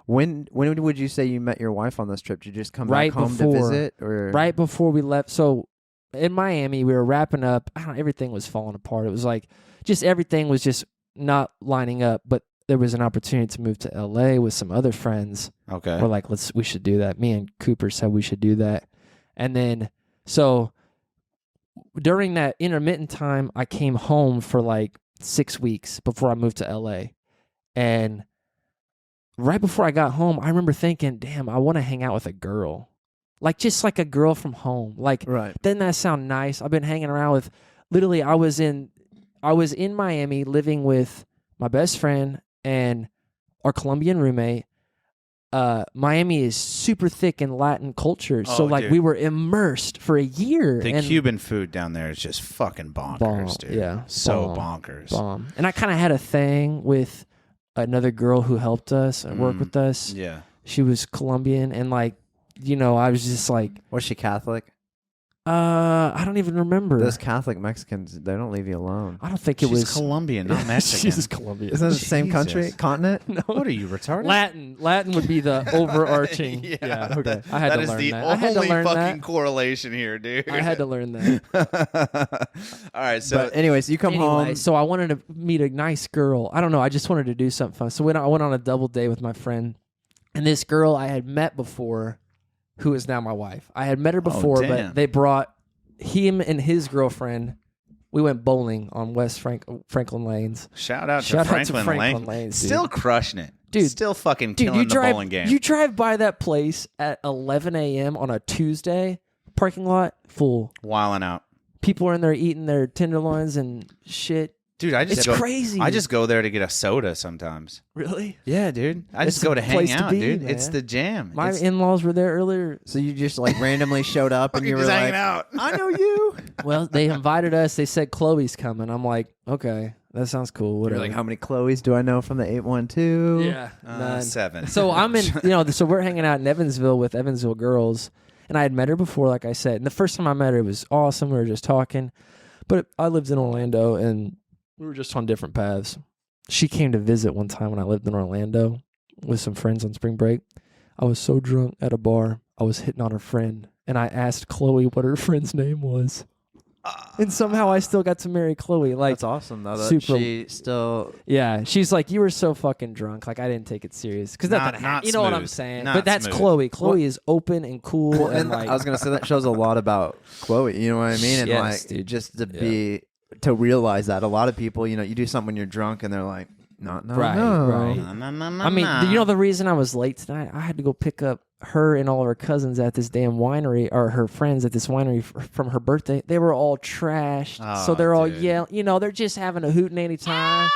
When would you say you met your wife on this trip? Did you just come Right back home before. to visit, or Right before we left. So in Miami, we were wrapping up. I don't know, everything was falling apart. It was like just everything was just not lining up. But there was an opportunity to move to LA with some other friends. Okay. We're like, we should do that. Me and Cooper said we should do that. And then so during that intermittent time, I came home for like 6 weeks before I moved to LA. And right before I got home, I remember thinking, damn, I want to hang out with a girl. Like, just like a girl from home. Like, right? doesn't that sound nice? I've been hanging around with, literally, I was in Miami living with my best friend and our Colombian roommate. Miami is super thick in Latin culture. So, Oh, like, dude. we were immersed for a year. The and Cuban food down there is just fucking bonkers, Bomb, dude. yeah, So bomb, bonkers. bomb. And I kind of had a thing with another girl who helped us and worked with us. Yeah. She was Colombian, and like, I was just like, Was she Catholic? I don't even remember. Those Catholic Mexicans, they don't leave you alone. I don't think it She's was Colombian, not Mexican. She's Colombian. Isn't it the same Jesus. country, continent? No. What are you, retarded? Latin would be the overarching. Yeah, okay. I had that to is learn the that. I had to only learn fucking that. correlation here, dude. I had to learn that. All right, so But anyways, you come Anyway, home. so I wanted to meet a nice girl. I don't know. I just wanted to do something fun. So I went on a double date with my friend, and this girl I had met before, who is now my wife. I had met her before, damn. but they brought him and his girlfriend We went bowling on Franklin Lanes. Shout out to Franklin Lane. Lanes, dude. Still crushing it. Dude, still fucking killing the bowling game. You drive by that place at 11 a.m. on a Tuesday, parking lot full. Wilding out. People are in there eating their tenderloins and shit. Dude, it's crazy. I just go there to get a soda sometimes. Really? Yeah, dude. I It's just go the to hang place to out, be, dude. man. It's the jam. My It's in-laws were there earlier. So you just like randomly showed up and you were just like, hanging out. I know you. Well, they invited us. They said Chloe's coming. I'm like, okay, that sounds cool. You're Whatever. like, how many Chloes do I know from the 812? Yeah, none. 7. So I'm in, so we're hanging out in Evansville with Evansville girls, and I had met her before, like I said. And the first time I met her, it was awesome. We were just talking, but I lived in Orlando, and we were just on different paths. She came to visit one time when I lived in Orlando with some friends on spring break. I was so drunk at a bar, I was hitting on her friend, and I asked Chloe what her friend's name was. And somehow I still got to marry Chloe. Like, That's awesome, though. That super- she still... yeah, she's like, you were so fucking drunk. Like, I didn't take it serious. Because Not you know what I'm smooth. saying. Not but that's smooth. Chloe. Chloe is open and cool. and like, I was going to say that shows a lot about Chloe. You know what I mean? And Yes, like, dude. just to realize that a lot of people, you do something when you're drunk and they're like, no. Right. I mean, the reason I was late tonight, I had to go pick up her and all of her cousins at this damn winery, or her friends at this winery from her birthday. They were all trashed. So Oh, they're all dude. yelling. They're just having a hootenanny time.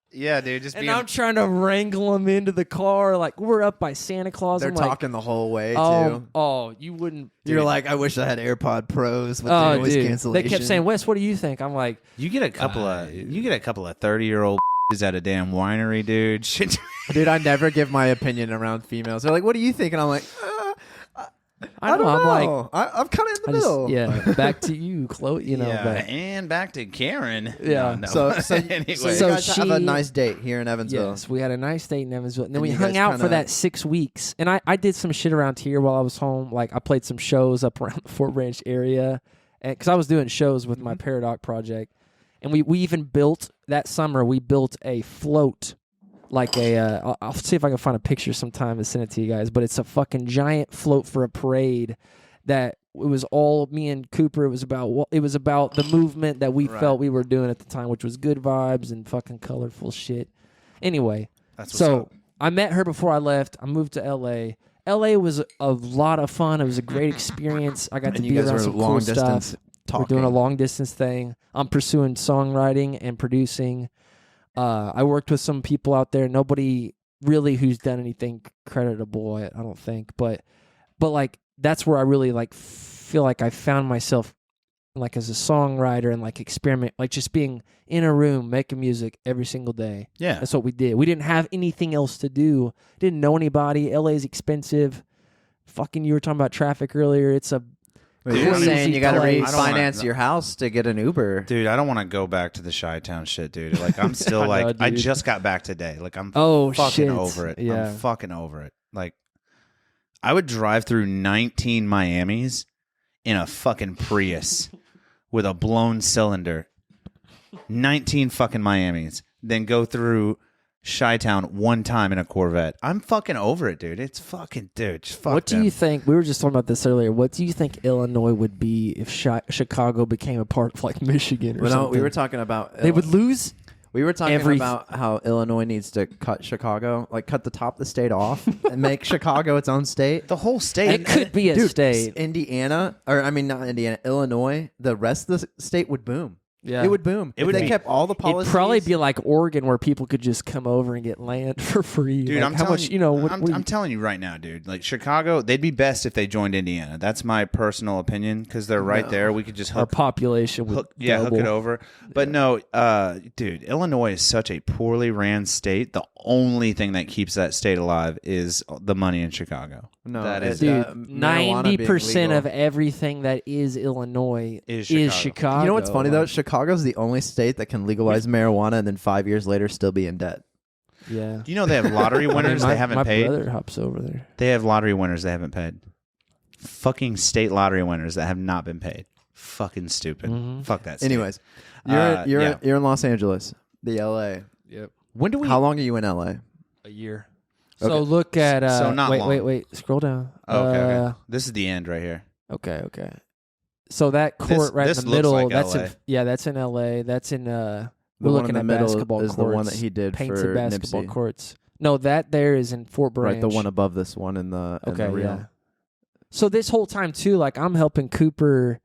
Yeah, dude. Just And being. I'm trying to wrangle them into the car. Like, we're up by Santa Claus. They're I'm like, talking the whole way, too. Oh, you wouldn't. You're like, I wish I had AirPod Pros with the Oh, noise dude. cancellation. They kept saying, Wes, what do you think? I'm like, You get a couple of 30-year-old at a damn winery, dude. Shit. Dude, I never give my opinion around females. They're like, what do you think? And I'm like, I don't know. I'm like, I'm kind of in the I middle. just, yeah, back to you, Chloe. yeah, But and back to Karen. Yeah. No. So anyway. you So guys have a she- nice date here in Evansville. yes, we had a nice date in Evansville, and then And we you hung guys out for kinda- that 6 weeks. And I did some shit around here while I was home. Like, I played some shows up around the Fort Branch area, because I was doing shows with my Paradox project. And we even built that summer. We built a float, like I'll see if I can find a picture sometime and send it to you guys. But it's a fucking giant float for a parade. That it was all me and Cooper. It was about the movement that we Right. felt we were doing at the time, which was good vibes and fucking colorful shit. Anyway, That's what's so up. I met her before I left. I moved to LA. LA was a lot of fun. It was a great experience. I got to And be you guys around were some cool long stuff. distance talking. We're doing a long distance thing. I'm pursuing songwriting and producing. I worked with some people out there. Nobody really who's done anything creditable, I don't think. But like, that's where I really like feel like I found myself, like, as a songwriter and like experiment, like just being in a room making music every single day. Yeah. That's what we did. We didn't have anything else to do. Didn't know anybody. LA's expensive. Fucking, you were talking about traffic earlier. It's a Wait, you're crazy saying you got to place. refinance your house to get an Uber. Dude, I don't want to go back to the Chi-Town shit, dude. Like, I'm still I know, like, I dude. just got back today. Like, I'm Oh, fucking shit. over it. Yeah. I'm fucking over it. Like, I would drive through 19 Miamis in a fucking Prius with a blown cylinder. 19 fucking Miamis. Then go through Chi-Town one time in a Corvette. I'm fucking over it, dude. It's fucking, dude. Just fuck What do them. you think? We were just talking about this earlier. What do you think Illinois would be if Chicago became a part of like Michigan or Well, no, something? we were talking about They would lose. We were talking every- about how Illinois needs to cut Chicago, like cut the top of the state off and make Chicago its own state. The whole state. It could be a Dude, state. Indiana, or I mean not Indiana, Illinois, the rest of the state would boom. Yeah. It would boom. It If would they be- kept all the policies. It'd probably be like Oregon, where people could just come over and get land for free. Dude, Like, I'm how telling much, you, what do you- I'm telling you right now, dude. Like Chicago, they'd be best if they joined Indiana. That's my personal opinion because they're right No. there. We could just our hook, population would hook double. it over. But no, dude, Illinois is such a poorly ran state. The only thing that keeps that state alive is the money in Chicago. No, that is Dude, marijuana being 90% legal. of everything that is Illinois Is is Chicago. Chicago. You know what's funny though? Like, Chicago's the only state that can legalize marijuana and then 5 years later still be in debt. Yeah. Do you know they have lottery winners my, they haven't my paid? brother hops over there. They have lottery winners they haven't paid. Fucking state lottery winners that have not been paid. Fucking stupid. Mhm. Fuck that state. Anyways, Yeah. you're in Los Angeles, the LA. Yep. When do we... How long are you in LA? A year. Okay. So look at So not wait, long. wait. Scroll down. Oh, okay. This is the end right here. Okay. So that court right this in the looks middle, like that's LA. that's in LA. That's in The we're one looking in the at middle basketball is courts. the one that he did painted for basketball Nipsey. courts. No, that there is in Fort Branch. Right, the one above this one in the reel. yeah. So this whole time too, like I'm helping Cooper.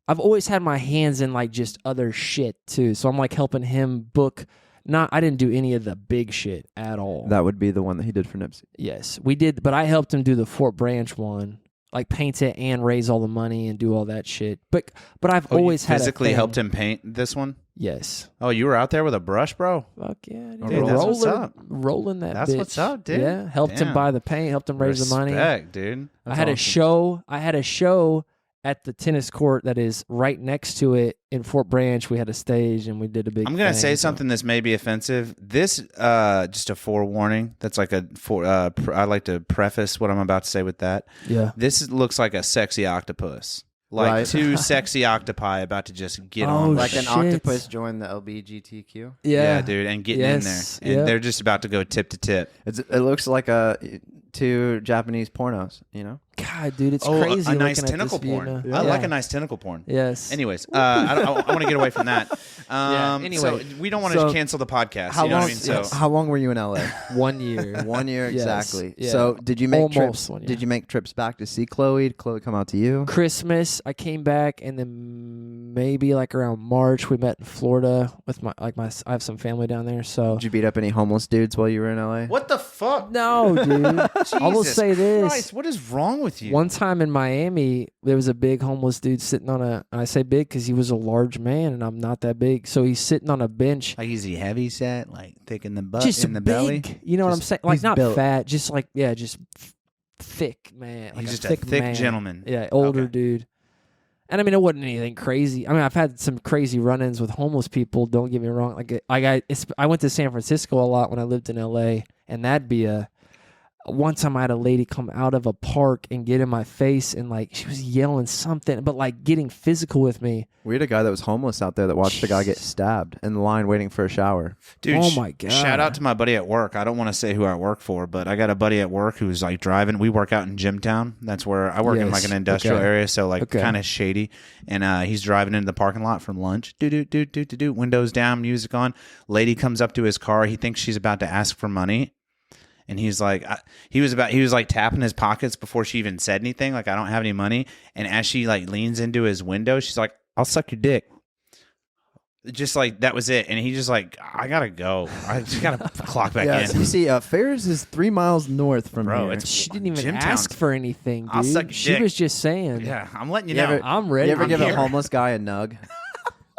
I've always had my hands in like just other shit too. So I'm like helping him book. I didn't do any of the big shit at all. That would be the one that he did for Nipsey. Yes, we did, but I helped him do the Fort Branch one, like paint it and raise all the money and do all that shit. But I've always had physically helped him paint this one. Yes. Oh, you were out there with a brush, bro. Fuck yeah, dude. Dude, that's what's up. Rolling that. That's bitch. what's up, dude. Yeah, helped him Damn. buy the paint, helped him raise the money. Respect, dude. I had a show. I had a show at the tennis court that is right next to it in Fort Branch. We had a stage and we did a big. I'm gonna thing, say so- something that's maybe offensive. This, just a forewarning. That's like I like to preface what I'm about to say with that. Yeah. This looks like a sexy octopus, like Right. two sexy octopi about to just get Oh, on. Like with an it. shit. octopus joined the LBGTQ. Yeah, dude, and getting Yes, in there, and yep. they're just about to go tip to tip. It looks like two Japanese pornos, you know? God, dude, it's Oh, crazy. a nice looking at tentacle this view porn. now. I like Yeah. a nice tentacle porn. Yes. Anyways, I want to get away from that. Anyway, so we don't want to so cancel the podcast. How You know what long? I mean? So How long were you in LA? 1 year. 1 year Yes, exactly. yeah. So did you make Almost trips? 1 year. Did you make trips back to see Chloe? Did Chloe come out to you? Christmas, I came back, and then maybe like around March, we met in Florida with I have some family down there. So Did you beat up any homeless dudes while you were in LA? what the fuck? no, dude. I will Jesus say this. Christ, what is wrong with you? One time in Miami, there was a big homeless dude sitting on and I say big because he was a large man and I'm not that big. So he's sitting on a bench. Like, is he heavy set, like thick in the butt, Just in the big. belly? You know what I'm Just- saying? Like he's not built. fat, just like, just thick, man. Like He's just a thick thick man. gentleman. Yeah, older Okay. dude. And I mean, it wasn't anything crazy. I mean, I've had some crazy run-ins with homeless people. Don't get me wrong. I went to San Francisco a lot when I lived in LA, and that'd be one time I had a lady come out of a park and get in my face and like she was yelling something, but like getting physical with me. We had a guy that was homeless out there that watched a guy get stabbed in the line waiting for a shower. Dude, Oh my God. Shout out to my buddy at work. I don't want to say who I work for, but I got a buddy at work who's like driving. We work out in Jimtown. That's where I work in, like Yes. an industrial Okay. area, so like Okay. kind of shady. And he's driving into the parking lot from lunch. Do. Windows down, music on. Lady comes up to his car. He thinks she's about to ask for money. And he's like, he was like tapping his pockets before she even said anything. Like, I don't have any money. And as she like leans into his window, she's like, I'll suck your dick. Just like that was it. And he just like, I gotta go. I just gotta clock back Yes, in. you see, Ferris is 3 miles north from Bro, here. it's She didn't even Jimtown. ask for anything, dude. I'll suck your She dick. was just saying, Yeah, I'm letting you You know. ever- I'm ready. You ever I'm give here. a homeless guy a nug?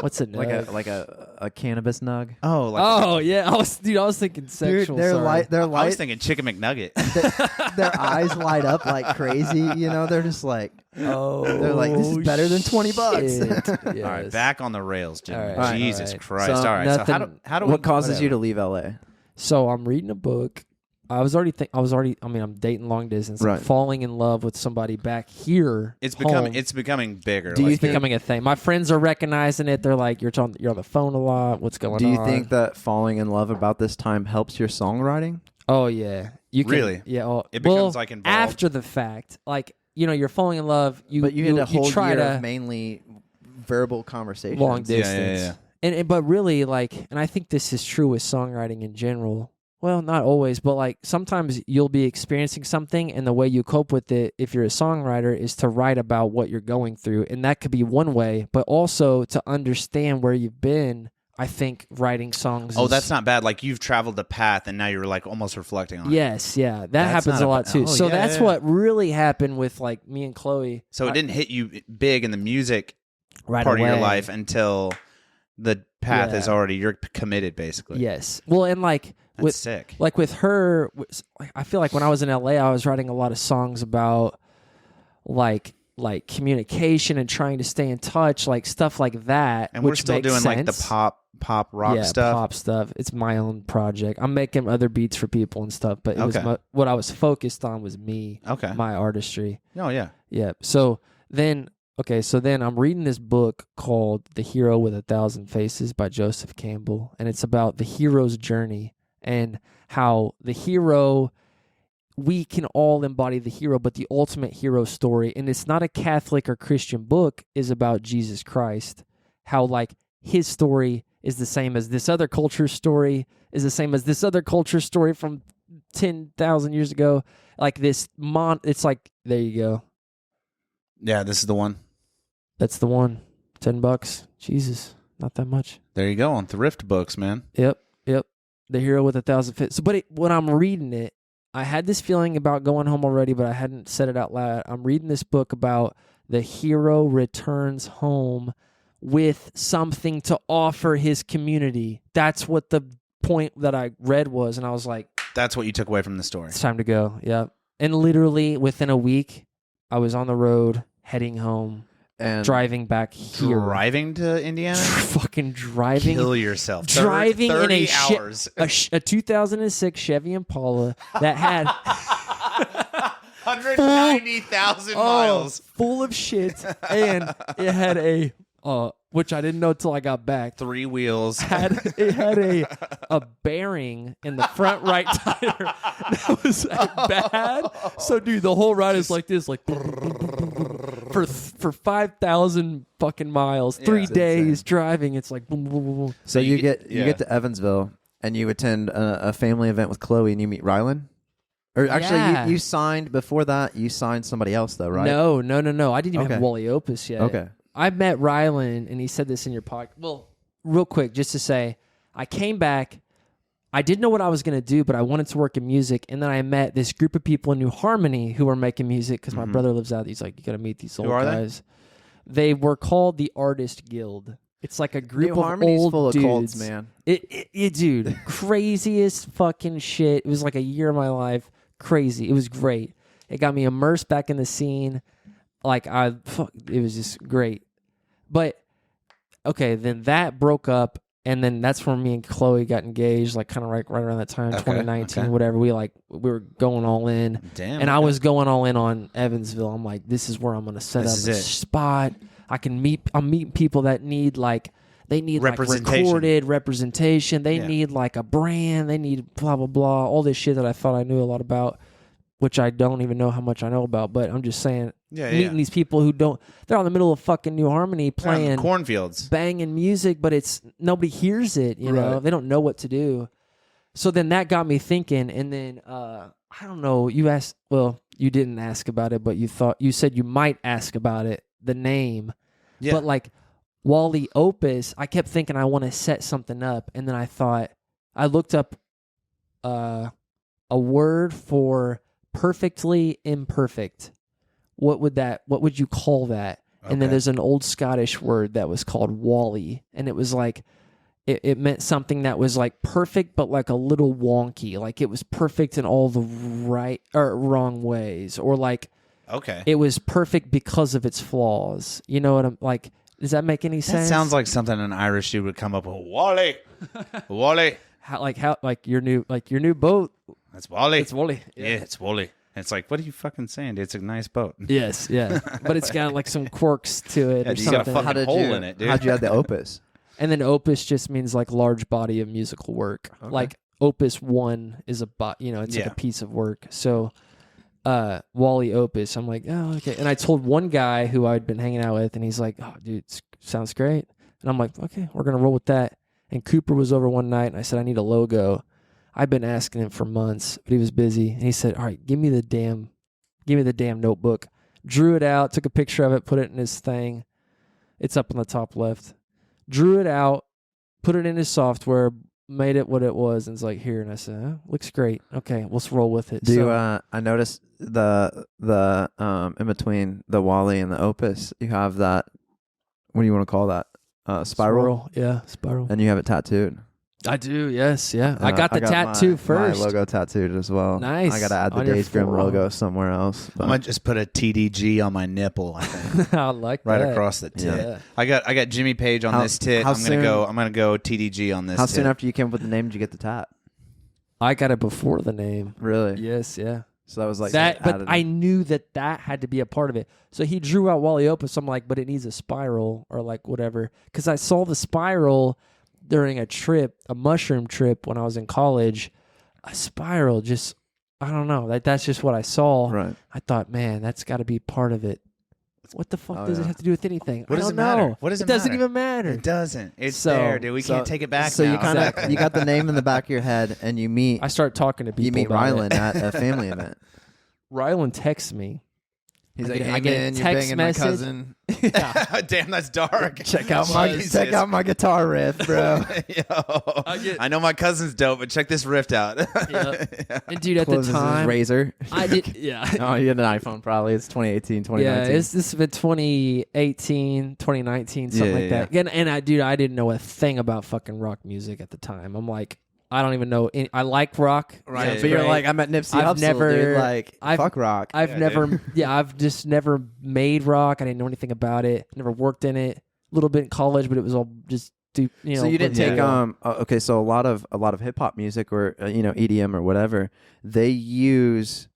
What's a like nug? a cannabis nug? Oh, like Oh yeah, I was thinking sexual. Dude, sorry. they're I was light. thinking chicken McNugget. Their eyes light up like crazy. You know, they're just like, Oh, they're like, this is better than $20. shit. All right, Yes. back on the rails, Jimmy. All right, Jesus all right. Christ! So all right, so nothing- how do we? what causes you whatever. to leave LA? So I'm reading a book. I'm dating long distance. I'm Right. falling in love with somebody back here. It's home. becoming bigger. Do you It's think- becoming a thing. My friends are recognizing it. They're like, you're on the phone a lot. What's going on? Do you think that falling in love about this time helps your songwriting? Oh yeah, you can, Really? Yeah. Oh, It becomes, well, like, involved? after the fact. Like you're falling in love. But you had a whole try year to of mainly verbal conversations. long Yeah, yeah, distance. yeah. And but really and I think this is true with songwriting in general. Well, not always, but like sometimes you'll be experiencing something and the way you cope with it if you're a songwriter is to write about what you're going through. And that could be one way, but also to understand where you've been. I think writing songs Oh, is, that's not bad. Like you've traveled the path, and now you're like almost reflecting on it. Yes, yeah. That That's happens not a lot too. oh, So yeah, that's yeah. what really happened with like me and Chloe. So it didn't hit you big in the music right part away. of your life until the path is Yeah. already you're committed basically. Yes. Well, and like That's with sick. like with her, I feel like when I was in LA, I was writing a lot of songs about like communication and trying to stay in touch, like stuff like that. And we're which still makes doing like the sense. pop rock yeah, stuff. pop stuff. It's my own project. I'm making other beats for people and stuff, but it Okay. was what I was focused on was me, Okay. my artistry. Oh yeah. Yeah. So then I'm reading this book called The Hero with 1,000 Faces by Joseph Campbell, and it's about the hero's journey and how the hero we can all embody the hero, but the ultimate hero story, and it's not a Catholic or Christian book, is about Jesus Christ. How like his story is the same as this other culture's story, is the same as this other culture's story from 10,000 years ago. Like this it's like, there you go. Yeah, this is the one. That's the one. $10. Jesus, not that much. There you go on thrift books, man. Yep. The Hero with 1,000 Fits. So, but when I'm reading it, I had this feeling about going home already, but I hadn't said it out loud. I'm reading this book about the hero returns home with something to offer his community. That's what the point that I read was, and I was like, that's what you took away from the story. it's time to go. Yeah. And literally within a week, I was on the road heading home, And driving back here. Driving to Indiana? Fucking driving. Kill yourself. Driving 30 in hours. a 2006 Chevy Impala that had 190,000 miles. full of shit, and it had a which I didn't know till I got back. 3 wheels. It had a bearing in the front right tire that was bad. So, dude, the whole ride is like this, like for 5,000 fucking miles, 3 days driving. It's like boom, boom, boom, boom. so you get to Evansville and you attend a family event with Chloe and you meet Rylan. Or actually, Yeah. you signed before that. You signed somebody else though, right? No. I didn't even Okay. have Wally Opus yet. Okay. I met Rylan, and he said this in your podcast. Well, real quick, just to say, I came back. I didn't know what I was going to do, but I wanted to work in music. And then I met this group of people in New Harmony who were making music because my brother lives out. He's like, you got to meet these old are they? guys. They were called the Artist Guild. It's like a group New of Harmony's old full of dudes. cults, man. It, dude, craziest fucking shit. It was like a year of my life. Crazy. It was great. It got me immersed back in the scene. Like it was just great. But okay, then that broke up, and then that's when me and Chloe got engaged, like kind of right around that time, 2019, whatever. We were going all in. Damn. And I was going all in on Evansville. I'm like, this is where I'm gonna set up a spot. I'm meeting people that need they need like recorded representation. They need like a brand. They need blah blah blah. All this shit that I thought I knew a lot about, which I don't even know how much I know about. But I'm just saying, meeting these people who don't. They're in the middle of fucking New Harmony playing cornfields, banging music, but it's nobody hears it. You know, they don't know what to do. So then that got me thinking, and then I don't know. You asked. Well, you didn't ask about it, but you said you might ask about it. The name, but like Wally Opus, I kept thinking I want to set something up, and then I looked up a word for perfectly imperfect. What would you call that? And then there's an old Scottish word that was called Wally, and it was like it meant something that was like perfect but like a little wonky, like it was perfect in all the right or wrong ways, or like it was perfect because of its flaws. You know what I'm like? Does that make any sense? That sounds like something an Irish dude would come up with. Wally, Wally. How your new boat? That's Wally. It's Wally. Yeah, it's Wally. And it's like, what are you fucking saying, dude? It's a nice boat. Yes, yeah, but it's got like some quirks to it or you got a something. fucking hole in it, dude. How'd you add the Opus? And then opus just means like large body of musical work. Like opus 1 is it's like a piece of work. So Wally Opus, I'm like, oh, okay. And I told one guy who I'd been hanging out with, and he's like, oh, dude, sounds great. And I'm like, okay, we're going to roll with that. And Cooper was over one night, and I said, I need a logo. I've been asking him for months, but he was busy. And he said, all right, give me the damn notebook. Drew it out, took a picture of it, put it in his thing. It's up on the top left. Drew it out, put it in his software, made it what it was, and it's like, here. And I said, oh, looks great. Okay, let's roll with it. I noticed the in between the Wally and the Opus, you have that, what do you want to call that? Spiral? Yeah, spiral. And you have it tattooed. I do, yes, yeah. I got the tattoo my first. My logo tattooed as well. Nice. I got to add the On your Days Grimm forearm. logo somewhere else. I might just put a TDG on my nipple. I think. I like right that. across the tit. Yeah. I got Jimmy Page on this tit. I'm gonna go TDG on this. How tit. soon after you came up with the name did you get the tat? I got it before the name. Really? Yes, yeah. So that was like that, but added I knew that had to be a part of it. So he drew out Wally Opus. I'm like, but it needs a spiral or like whatever. Because I saw the spiral during a mushroom trip when I was in college. A spiral just I don't know. That's just what I saw. Right. I thought, man, that's got to be part of it. What the fuck does it have to do with anything? What I does don't it matter? know. What does it doesn't matter? even matter. It doesn't. It's So- there, dude. We can't take it back So now. you kind of you got the name in the back of your head, and you meet I start talking to people. you meet about Rylan it. at a family event. Rylan texts me. He's I like, get a- "Hey I get a man, you're text banging message. my cousin. Damn, that's dark. Check out my guitar riff, bro." Yo, I know my cousin's dope, but check this rift out. Yep. And dude, at Closes the time, his Razor. I did. Yeah. Oh, you had an iPhone probably. It's 2018, 2019. Yeah, this has been 2018, 2019, something Yeah, like that. And I didn't know a thing about fucking rock music at the time. I'm like, I don't even know. I like rock. Right, Yeah, but you're great. like, I'm at Nipsey I've Hussle, never- dude. Like, I've- fuck rock. I've Yeah, never, dude. I've just never made rock. I didn't know anything about it. Never worked in it. A little bit in college, but it was all just, so you didn't take okay, so a lot of hip hop music or EDM or whatever, they use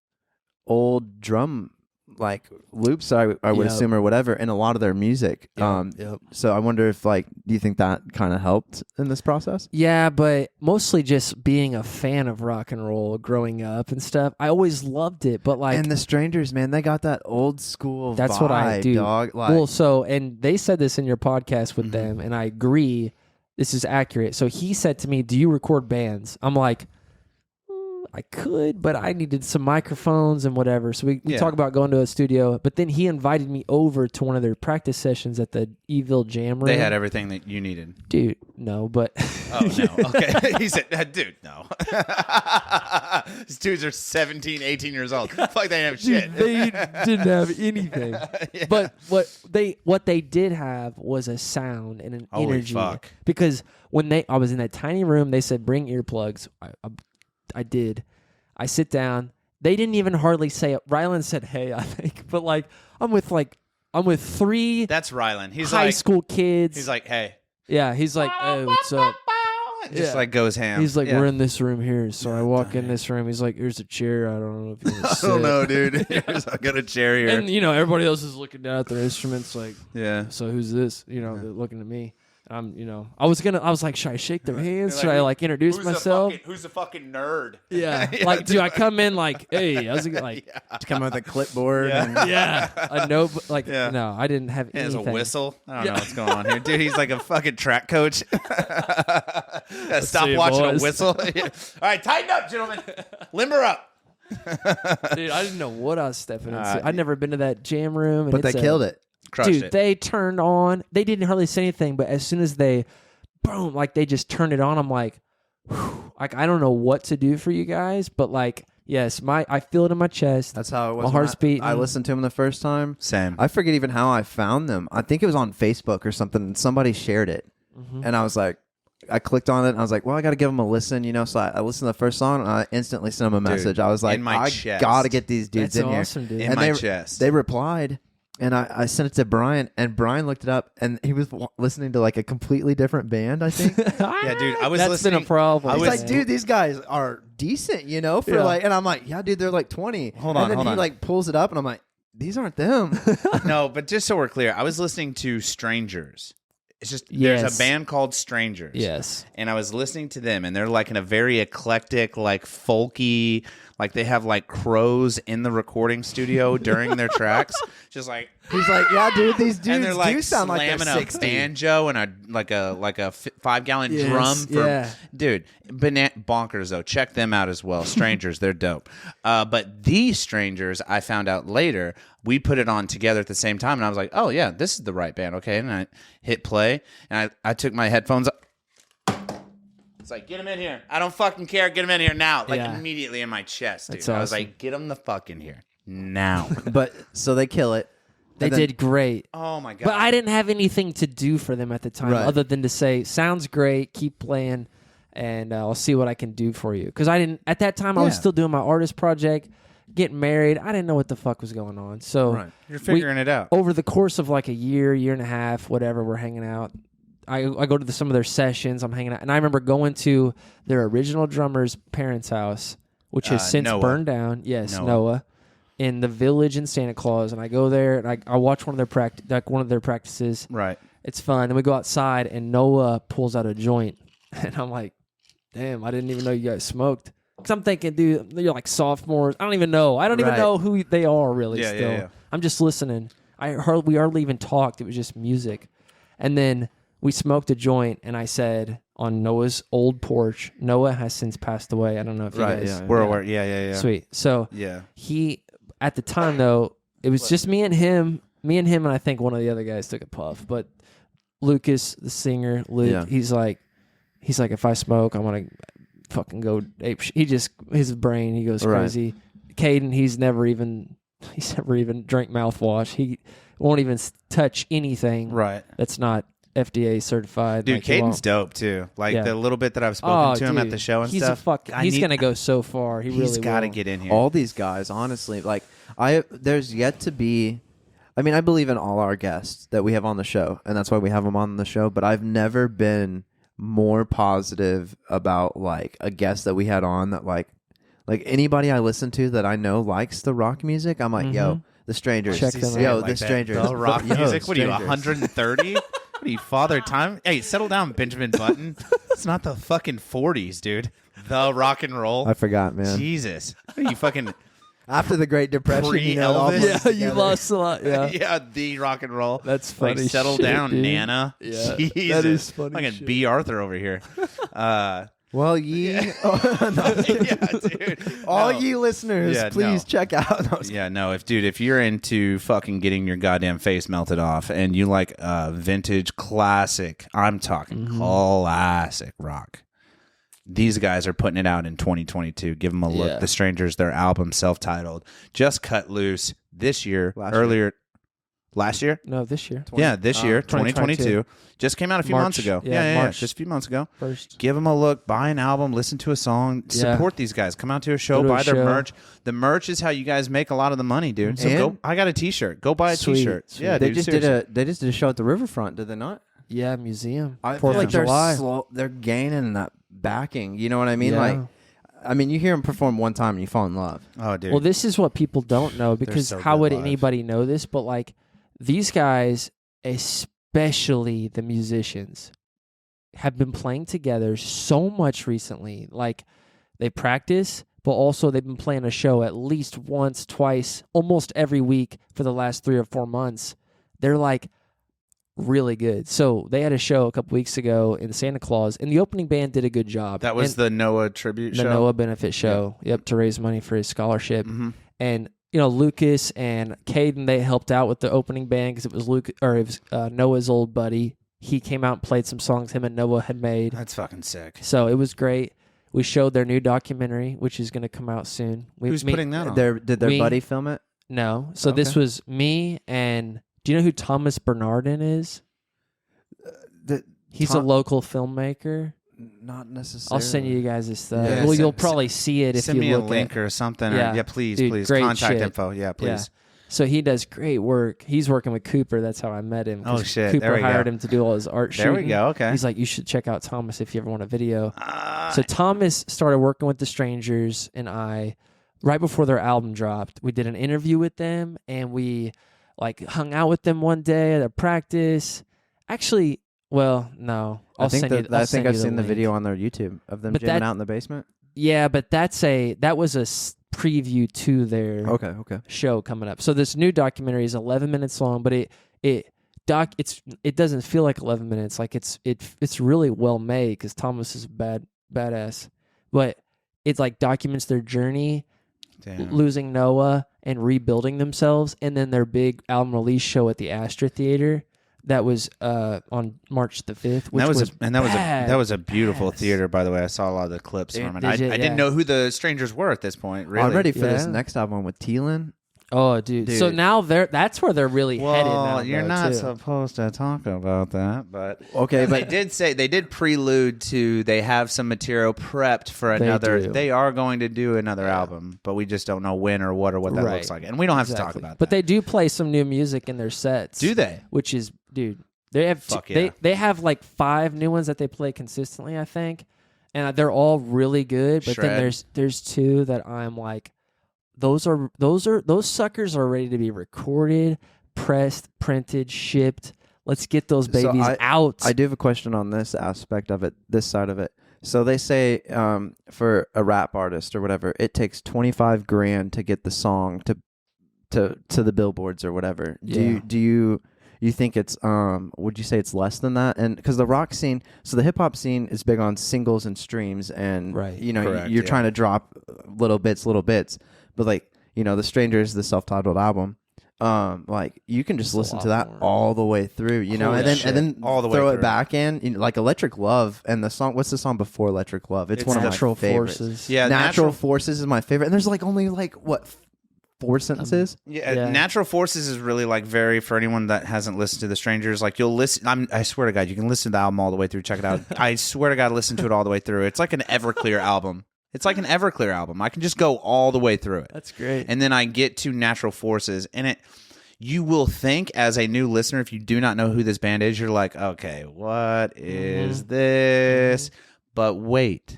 old drum like loops, I would Yep. assume, or whatever, in a lot of their music. Yep. So I wonder if do you think that kind of helped in this process? Yeah, but mostly just being a fan of rock and roll growing up and stuff. I always loved it, but like, And the Strangers, man, they got that old school That's vibe, what I do. dog. Like, well, and they said this in your podcast with them, and I agree. This is accurate. So he said to me, "Do you record bands?" I'm like, I could, but I needed some microphones and whatever. So we Yeah. talk about going to a studio, but then he invited me over to one of their practice sessions at the Eville Jam Room. They had everything that you needed. Dude, no, but Oh, no. Okay. He said, dude, no. These dudes are 17, 18 years old. Fuck, they didn't have shit. they didn't have anything. Yeah. But what they did have was a sound and an Holy energy. fuck. Because when I was in that tiny room, they said bring earplugs. I did. I sit down. They didn't even hardly say it. Rylan said, "Hey," I think, but I'm with three That's Rylan. He's high like, school kids. he's like, hey. yeah, he's like, "Hey, what's up?" Just Yeah. like goes ham. He's like, Yeah. "We're in this room here." So I walk in this room. He's like, "Here's a chair. I don't know if you want to I sit." don't know, dude. I got a chair here. And everybody else is looking down at their instruments like, Yeah. "So who's this?" They're looking at me. I was like, should I shake their hands? Should I introduce myself? Who's the fucking nerd? Yeah. Do I come in like, "Hey, how's it going?" Like, to come with a clipboard. Yeah. And, yeah, a note. Like, Yeah. no, I didn't have He has anything. a whistle. I don't know what's going on here. Dude, he's like a fucking track coach. Stop see you, watching boys. a whistle. All right, tighten up, gentlemen. Limber up. Dude, I didn't know what I was stepping into. I'd never been to that jam room. And but they killed it. Crushed Dude, it. they turned on. They didn't hardly say anything, but as soon as they, boom, they just turned it on. I'm like, whew, I don't know what to do for you guys, but yes, I feel it in my chest. That's how it was. My when heart's beating. I listened to them the first time. Same. I forget even how I found them. I think it was on Facebook or something, and somebody shared it. And I was like, I clicked on it, and I was like, well, I got to give them a listen, So I listened to the first song, and I instantly sent them a message. I was like, in my I chest. got to get these dudes That's in awesome, here. dude. In And my they, chest. They replied, and I sent it to Brian, and Brian looked it up, and he was listening to a completely different band, I think. Yeah, dude, I was That's listening. been a problem. I He's was like, dude, these guys are decent, for Yeah. and I'm like, yeah, dude, they're 20. Hold on, and then hold he on. pulls it up, and I'm like, these aren't them. No, but just so we're clear, I was listening to Strangers. It's just there's Yes. a band called Strangers. Yes. And I was listening to them, and they're in a very eclectic, folky, they have crows in the recording studio during their tracks. Just He's like, yeah, dude, these dudes and they're do sound like they're slamming 60. a banjo and a 5-gallon Yes, drum. yeah. Dude, bonkers though. Check them out as well. Strangers, they're dope. But these Strangers, I found out later. We put it on together at the same time, and I was like, oh yeah, this is the right band. Okay, and I hit play, and I took my headphones up. It's like, get him in here. I don't fucking care. Get him in here now. Yeah. Immediately in my chest, dude. That's I was awesome. like, get him the fuck in here now. But so they kill it. They And then- did great. Oh my god. But I didn't have anything to do for them at the time Right. other than to say, sounds great, keep playing, and I'll see what I can do for you. Because at that time, I was Yeah. still doing my artist project, getting married. I didn't know what the fuck was going on. So Right. You're figuring it out. over the course of a year and a half, whatever, we're hanging out. I go to some of their sessions. I'm hanging out. And I remember going to their original drummer's parents' house, which has since Noah. burned down. Yes, Noah. Noah. In the village in Santa Claus. And I go there and I watch one of their practices. Right. It's fun. Then we go outside and Noah pulls out a joint. And I'm like, damn, I didn't even know you guys smoked. Because I'm thinking, dude, you're like sophomores. I don't even know. I don't even Right. know who they are really. Yeah, still, yeah. I'm just listening. We hardly even talked. It was just music, and then we smoked a joint, and I said on Noah's old porch. Noah has since passed away. I don't know if you Right, guys. yeah. We're aware. Yeah. Sweet. So Yeah. he at the time though, it was just me and him, and I think one of the other guys took a puff. But Lucas, the singer, Luke, Yeah. he's like, if I smoke, I'm gonna fucking go ape. His brain, he goes Right. crazy. Caden, he's never even drank mouthwash. He won't even touch anything Right. that's not FDA certified. Dude, Like, he Caden's won't- dope too. Like Yeah. the little bit that I've spoken to him at dude, the show and he's stuff. He's gonna go so far. He He's really got to will. get in here. All these guys, honestly, like there's yet to be. I mean, I believe in all our guests that we have on the show, and that's why we have them on the show. But I've never been more positive about like a guest that we had on that like anybody I listen to that I know likes the rock music. I'm like, yo, the Strangers. Check them Yo, out. Like the that. Strangers. The rock Yo, music. What are you, Strangers. 130? What are you, Father Time? Hey, settle down, Benjamin Button. It's not the fucking 40s, dude. The rock and roll. I forgot, man. Jesus. What are you fucking After the Great Depression, you know, it all Pre-Elvis? blends Yeah, you together. lost a lot. Yeah. yeah, the rock and roll. That's funny Like, settle shit, down, dude. Nana. Yeah, Jesus. that is funny Fucking shit. B. Arthur over here. Well, ye, yeah, dude. all No. ye listeners, Yeah, please no. check out. No, Yeah, no, if you're into fucking getting your goddamn face melted off and you like vintage classic, I'm talking classic rock. These guys are putting it out in 2022. Give them a look. Yeah. The Strangers, their album self-titled, just cut loose this year. Last year? No, this year. Yeah, this year, 2022. 2022. Just came out a few March. months ago. Yeah, March. just a few months ago. First. Give them a look. Buy an album. Listen to a song. Yeah. Support these guys. Come out to a show. Go to a Buy their show. merch. The merch is how you guys make a lot of the money, dude. So And- go. I got a T-shirt. Go buy a Sweet, T-shirt. sweet. Yeah, they dude, just seriously. did a show at the Riverfront, did they not? Yeah, museum. I 4th feel of like they're July. slow. They're gaining that backing. You know what I mean? Yeah. Like, I mean, you hear them perform one time and you fall in love. Oh, dude. Well, this is what people don't know because so how good would live. anybody know this? But like these guys, especially the musicians, have been playing together so much recently. Like they practice, but also they've been playing a show at least once, twice, almost every week for the last 3 or 4 months. They're like really good. So they had a show a couple weeks ago in Santa Claus, and the opening band did a good job. that was And the Noah tribute the show. Noah benefit show. Yep, to raise money for his scholarship. Mm-hmm. And you know, Lucas and Caden, they helped out with the opening band because it was Noah's old buddy. He came out and played some songs him and Noah had made. That's fucking sick. So it was great. We showed their new documentary, which is going to come out soon. Who's putting that on? Did their Me- buddy film it? No. So this Okay. was me and do you know who Thomas Bernardin is? He's a local filmmaker. Not necessarily. I'll send you guys this stuff. Yeah, well, send- you'll probably see it if Send you me a look link at. or something. Yeah. Yeah, please, Dude, please. great Contact shit. info. Yeah, please. So he does great work. He's working with Cooper. That's how I met him. 'cause Oh, shit. Cooper There we go. hired him to do all his art There we shooting. go. Okay. He's like, you should check out Thomas if you ever want a video. So Thomas started working with the Strangers and I right before their album dropped. We did an interview with them and we like hung out with them one day at a practice. Actually, well, no. I think I've send you seen the link. video on their YouTube of them But jamming that- out in the basement. Yeah, but that was a preview to their Okay. show coming up. So this new documentary is 11 minutes long, but it doesn't feel like 11 minutes. Like it's really well made because Thomas is badass. But it like documents their journey, Damn. losing Noah and rebuilding themselves, and then their big album release show at the Astra Theater. That was on March the 5th. Which that was a beautiful badass. theater, by the way. I saw a lot of the clips Dude, from it. did I you? didn't Yeah. know who the Strangers were at this point. Really, I'm ready for this Yeah. next album with Thielen. Oh, dude. So Dude. now that's where they're really headed now. Well, you're though, not too. supposed to talk about that, but Okay, they but did prelude to they have some material prepped for They another. do. They are going to do another album, but we just don't know when or what that Right. looks like, and we don't have to talk Exactly. about But that. they do play some new music in their sets. Do they? Which is, dude, they have Fuck yeah. they have like 5 new ones that they play consistently, I think, and they're all really good. But then Shred. there's 2 that I'm like, those suckers are ready to be recorded, pressed, printed, shipped. Let's get those So babies out. I do have a question on this aspect of it, this side of it. So they say for a rap artist or whatever, it takes 25 grand to get the song to the billboards or whatever. Yeah. Do you think it's would you say it's less than that? And because the rock scene, so the hip hop scene is big on singles and streams, and Right. you know Correct, you're yeah. trying to drop little bits, but like the Strangers, the self-titled album. Like you can just It's a listen to lot that more. all the way through, Holy and shit. then All the way throw through. it back in, like Electric Love and the song. What's the song before Electric Love? It's one of my Natural favorites. Forces. Yeah, Natural Forces is my favorite, and there's like only like what 4 sentences. Yeah. Natural Forces is really like very for anyone that hasn't listened to The Strangers. Like you'll listen. I swear to God, you can listen to the album all the way through. Check it out. I swear to God, listen to it all the way through. It's like an Everclear album. It's like an Everclear album. I can just go all the way through it. That's great. And then I get to Natural Forces, and you will think as a new listener, if you do not know who this band is, you're like, okay, what is this? But wait,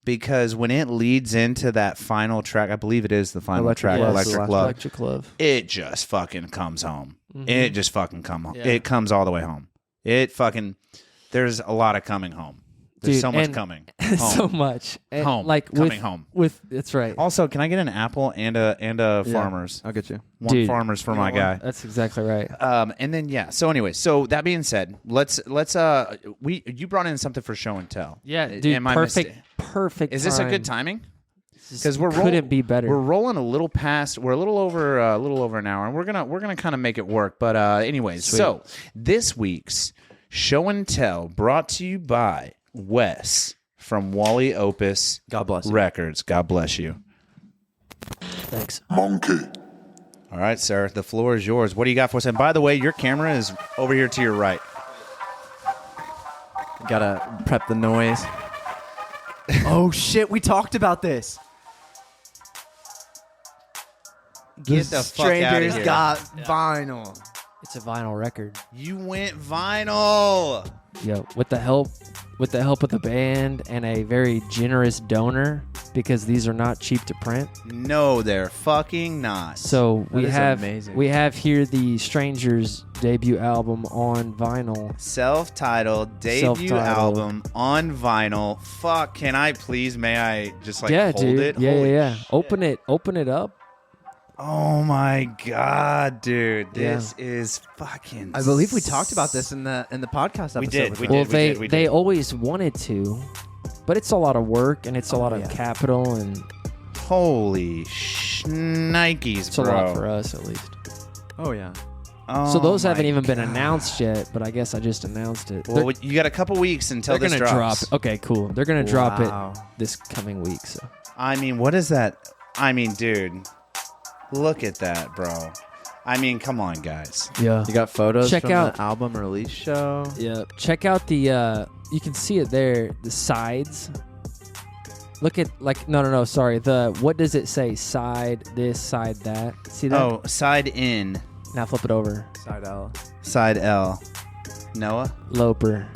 because when it leads into that final track, I believe it is the final Electric track, Love, Electric the last Love, Electric Love. it just fucking comes home. It just fucking come home. Yeah. It comes all the way home. There's a lot of coming home. There's Dude, so much and- coming. So Home. much. And Home. Like Coming home. With that's right. Also, can I get an apple and a farmers? I'll get you. One Dude, farmers for you my know guy. what? That's exactly right. And then so anyway, so that being said, you brought in something for show and tell. Yeah, dude. Am I Perfect. Is this a good time? timing? Because couldn't be better. We're rolling a little past. We're a little over an hour, and we're gonna kind of make it work. But anyways, Sweet. so this week's show and tell brought to you by Wes from Wally Opus God bless you. Records. God bless you. Thanks. Monkey. All right, sir. The floor is yours. What do you got for us? And by the way, your camera is over here to your right. Gotta prep the noise. Oh shit! We talked about this. Get the fuck outta Strangers here. got vinyl. It's a vinyl record. You went vinyl. Yo, with the help of the band and a very generous donor, because these are not cheap to print. No, they're fucking not. So we is have amazing. we have here the Strangers debut album on vinyl. Self-titled debut Self-titled. album on vinyl. Fuck, can I please, may I just like yeah, hold dude. it? Yeah, Holy yeah. shit. Open it up. Oh my God, dude. Yeah. This is fucking I believe we talked about this in the podcast episode. We did, with we them. Well, did. they always wanted to, but it's a lot of work and it's a lot of yeah. capital, and Holy shnikes, it's a bro. lot for us at least. Oh yeah. Oh So those my haven't even been God. announced yet, but I guess I just announced it. Well, you got a couple weeks until they're this gonna drops. drop. Okay, cool. They're gonna drop Wow. it this coming week. So I mean, what is that? I mean, dude, look at that, bro. I mean, come on, guys. yeah, You got photos Check from out- the album release show. yeah. Check out the. You can see it there. The sides. Look at no. Sorry. The what does it say? Side this, side that. See that? Oh, side in, Now flip it over. Side L. side L. Noah? Loper.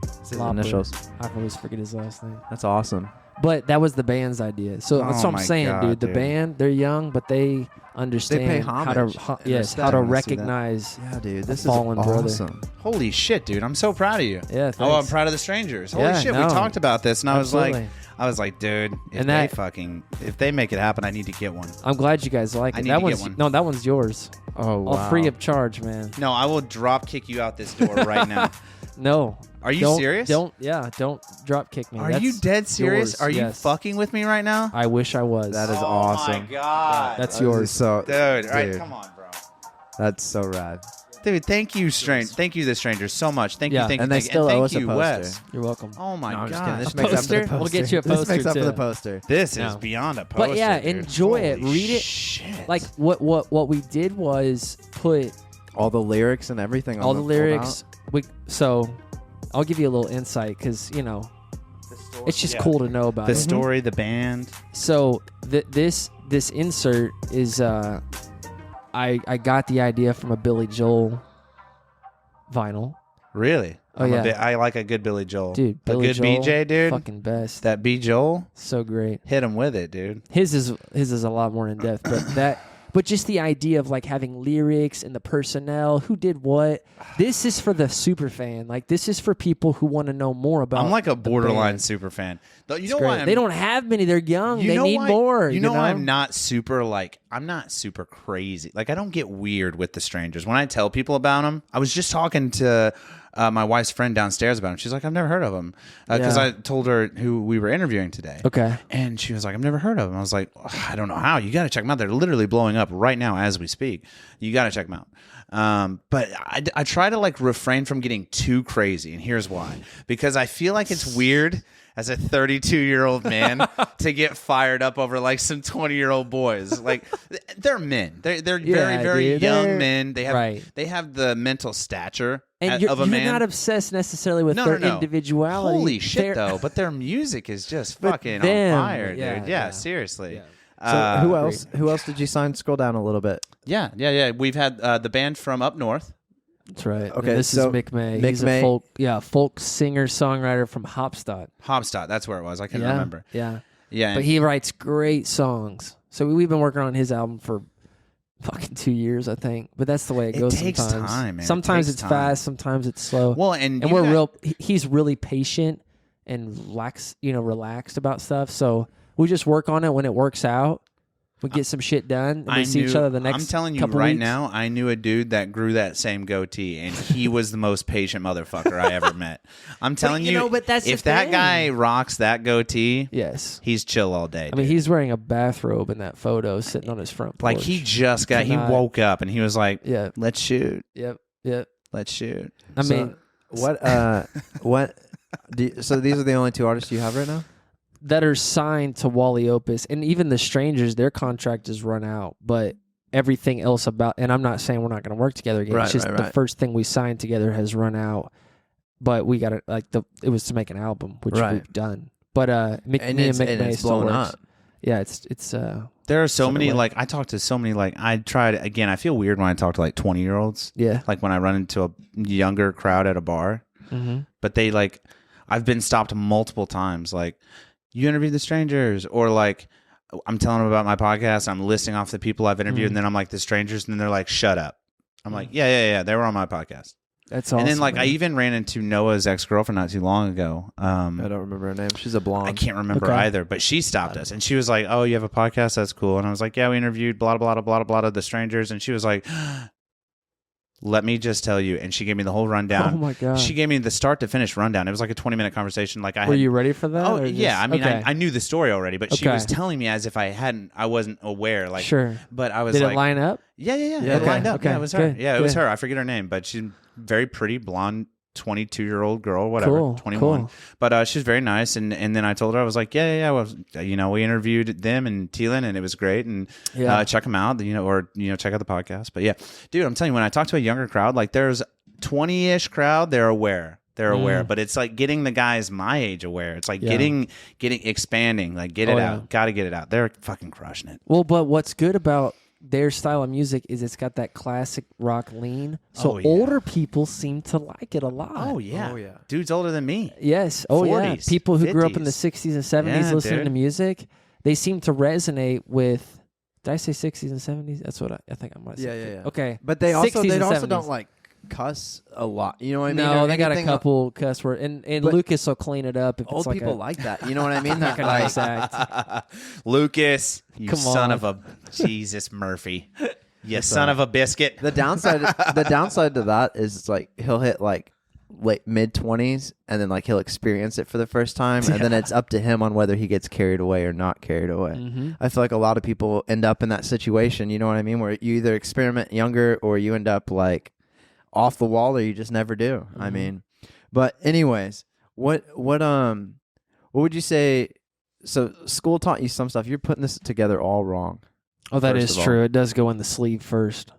It's his Lopper. initials. I always forget his last name. That's awesome. But that was the band's idea. So that's Oh what my I'm saying, God, dude. The dude. band, they're young, but they understand how to homage and respect. how to I wanna see that. recognize. Yeah, dude. This is fallen brother. awesome. Holy shit, dude. I'm so proud of you. Yeah, Oh, I'm thanks. proud of the Strangers. Holy Yeah, shit, no. we talked about this, and Absolutely. I was like, dude, if And they that- if they make it happen, I need to get one. I'm glad you guys like I it. need That to get one's one. no, that one's yours. Oh wow. All free of charge, man. No, I will drop kick you out this door right now. No. Are you Don't- serious? Don't drop kick me. Are That's you dead serious? yours, Are you yes. fucking with me right now? I wish I was. That is Oh awesome. my God. That's That is yours. So, Dude, all right, dude, come on, bro. That's so rad. Dude, thank you, Thank you, the Strangers, so much. Thank Yeah. you, thank And you, they thank still you. owe And us a thank you, poster. Wes. You're welcome. Oh my No, I'm just God. kidding. This A makes up for the poster? poster. We'll get you a This makes poster, up for the too. poster. This is No. beyond a poster. But yeah, dude. enjoy it. Holy Read it. Shit. Like what we did was put All the lyrics and everything. all on the pulled lyrics. out. So I'll give you a little insight because it's just Yeah. cool to know about the it. story, the band. So this insert is I got the idea from a Billy Joel vinyl. Really? Oh, yeah. I like a good Billy Joel. Dude, a Billy good Joel, BJ, dude. fucking best. That B Joel, So great. hit him with it, dude. His is a lot more in depth, but But just the idea of like having lyrics and the personnel, who did what. This is for the super fan. Like this is for people who want to know more about. I'm like a the borderline band. super fan. You It's know great. why? They don't have many. They're young. You They know need why- more. You know why I'm not super I'm not super crazy. Like I don't get weird with the Strangers. When I tell people about them, I was just talking to my wife's friend downstairs about him. She's like, I've never heard of him because Yeah. I told her who we were interviewing today. Okay. And she was like, I've never heard of them. I was like, I don't know how. You got to check them out. They're literally blowing up right now as we speak. You got to check them out. But I try to like refrain from getting too crazy. And here's why. Because I feel like it's weird as a 32-year-old man to get fired up over like some 20-year-old boys. Like they're men. They're very, very dude, young they're- men. They have right. they have the mental stature And you're of a man. not obsessed necessarily with their individuality. Holy shit, They're- though! But their music is just But fucking them, on fire, dude. yeah, Yeah, yeah. seriously. Yeah. So who else? Who else did you sign? Scroll down a little bit. Yeah. We've had the band from up north. That's right. Okay, And this so is Mick May. Mick He's May- a folk singer songwriter from Hopstad. Hopstad, that's where it was. I can't Yeah, remember. Yeah, Yeah, but he writes great songs. So we've been working on his album for fucking 2 years, I think. But that's the way it It goes. takes sometimes. time, man. It Sometimes takes it's time. fast. Sometimes it's slow. well, and and you we're got- he's really patient and relaxed about stuff. So we just work on it. When it works out, we get some shit done, and we see each other the next. I'm telling you couple right weeks. now, I knew a dude that grew that same goatee, and he was the most patient motherfucker I ever met. I'm telling you know, but that's the if that thing. guy rocks that goatee, Yes. he's chill all day. I mean, dude. he's wearing a bathrobe in that photo, sitting on his front porch. like he just got. He tonight. woke up and he was like, Yeah. "Let's shoot, Yep. let's shoot." I So, mean, what? So these are the only two artists you have right now. that are signed to Wally Opus, and even the Strangers, their contract is run out, but everything else about, and I'm not saying we're not going to work together again. Right, it's just right, the right. first thing we signed together has run out, but we got it. It was to make an album, which Right. we've done. But me and it's Mick May still blowing works. up. Yeah, it's There are so Send it many, away. like, I talk to so many, like, I tried, again, I feel weird when I talk to, like, 20-year-olds. yeah. Like, when I run into a younger crowd at a bar. Mm-hmm. But they, like, I've been stopped multiple times. Like, you interviewed the Strangers. Or, like, I'm telling them about my podcast. I'm listing off the people I've interviewed. And then I'm like, the Strangers. And then they're like, shut up. I'm like, yeah. They were on my podcast. That's awesome. And then, like, man. I even ran into Noah's ex-girlfriend not too long ago. I don't remember her name. She's a blonde. I can't remember Okay. either, but she stopped us and she was like, "Oh, you have a podcast? That's cool." And I was like, "Yeah, we interviewed blah blah blah blah blah the Strangers." And she was like, "Let me just tell you." And she gave me the whole rundown. Oh my god. She gave me the start to finish rundown. It was like a 20-minute conversation. Like I Were had, you ready for that? oh or yeah, just- I mean, okay. I knew the story already, but she Okay. was telling me as if I wasn't aware. Like, sure. but I was Did like, it line up? yeah. Yeah, It lined up. okay, Yeah, it was her. good, Yeah, it was good. her. I forget her name, but she's very pretty, blonde, 22-year-old girl, whatever, Cool, 21. cool. But she's very nice. And then I told her, I was like, yeah. Well, we interviewed them and Thielen, and it was great. And Yeah. check them out, or check out the podcast. But yeah, dude, I'm telling you, when I talk to a younger crowd, like there's 20-ish crowd, they're aware. They're aware, but it's like getting the guys my age aware. It's like Yeah. getting expanding, like get it Oh, out. yeah. Got to get it out. They're fucking crushing it. Well, but what's good about their style of music is it's got that classic rock lean. So Oh, yeah. older people seem to like it a lot. Oh, yeah. Dude's older than me. Yes. Oh, yeah. 40s, People who grew up in the 50s. 60s and 70s Yeah, listening dude. to music, they seem to resonate with. Did I say 60s and 70s? That's what I think I might say. Yeah. Okay. But they also 60s they and also 70s. don't like cuss a lot. You know what I mean? No, Or they got a anything- couple cuss words, and But Lucas will clean it up if Old it's like people a, like that. You know what I mean? like a nice act. Lucas, you Come son on. of a Jesus Murphy. You son of a biscuit. The downside to that is it's like he'll hit like late mid-20s and then like he'll experience it for the first time and then it's up to him on whether he gets carried away or not carried away. Mm-hmm. I feel like a lot of people end up in that situation, you know what I mean, where you either experiment younger or you end up like off the wall or you just never do. I Mhm. mean, but anyways, what would you say? So school taught you some stuff. You're putting this together all wrong. Oh, that First is of all. true. It does go in the sleeve first.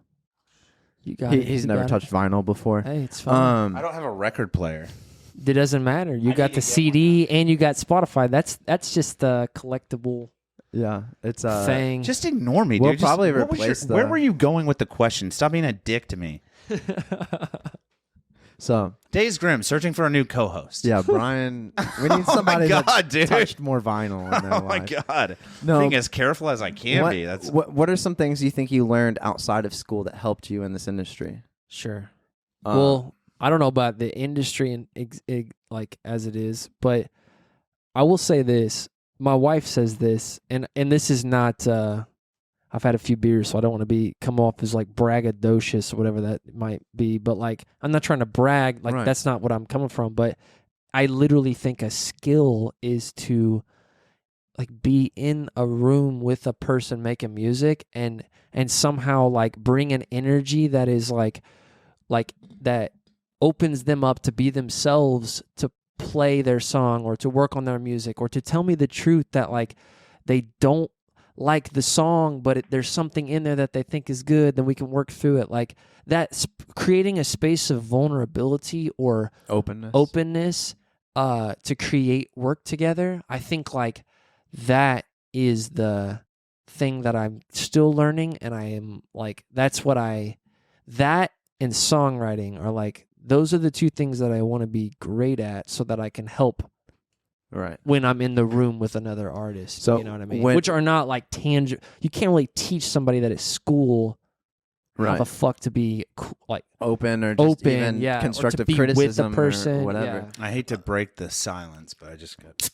You got it. He's You never got it. touched vinyl before. Hey, it's fine. I don't have a record player. It doesn't matter. You I got need the to get CD and you got Spotify. That's just the collectible Yeah, it's thing. Just ignore me, We'll dude. Just- probably what was replace where the- were you going with the question? Stop being a dick to me. So Days Grimm searching for a new co-host. yeah, Brian, we need somebody God, that's dude. touched more vinyl in their Oh my life. God. No. Being as careful as I can be. That's what are some things you think you learned outside of school that helped you in this industry? Sure. Well, I don't know about the industry and like as it is, but I will say this. My wife says this, and this is not. I've had a few beers, so I don't want to come off as like braggadocious or whatever that might be. But like, I'm not trying to brag. Like that's not what I'm coming from. But I literally think a skill is to like be in a room with a person making music and somehow like bring an energy that is like that opens them up to be themselves, to play their song or to work on their music or to tell me the truth that like they don't like the song, but there's something in there that they think is good, then we can work through it. Like that, creating a space of vulnerability or openness to create work together. I think like that is the thing that I'm still learning, and I am like, that and songwriting are like, those are the two things that I want to be great at so that I can help when I'm in the room with another artist. So, you know what I mean? Which are not like tangible. You can't really teach somebody that at school how the fuck to be like open or just even constructive criticism with the person, or whatever. Yeah. I hate to break the silence, but I just got...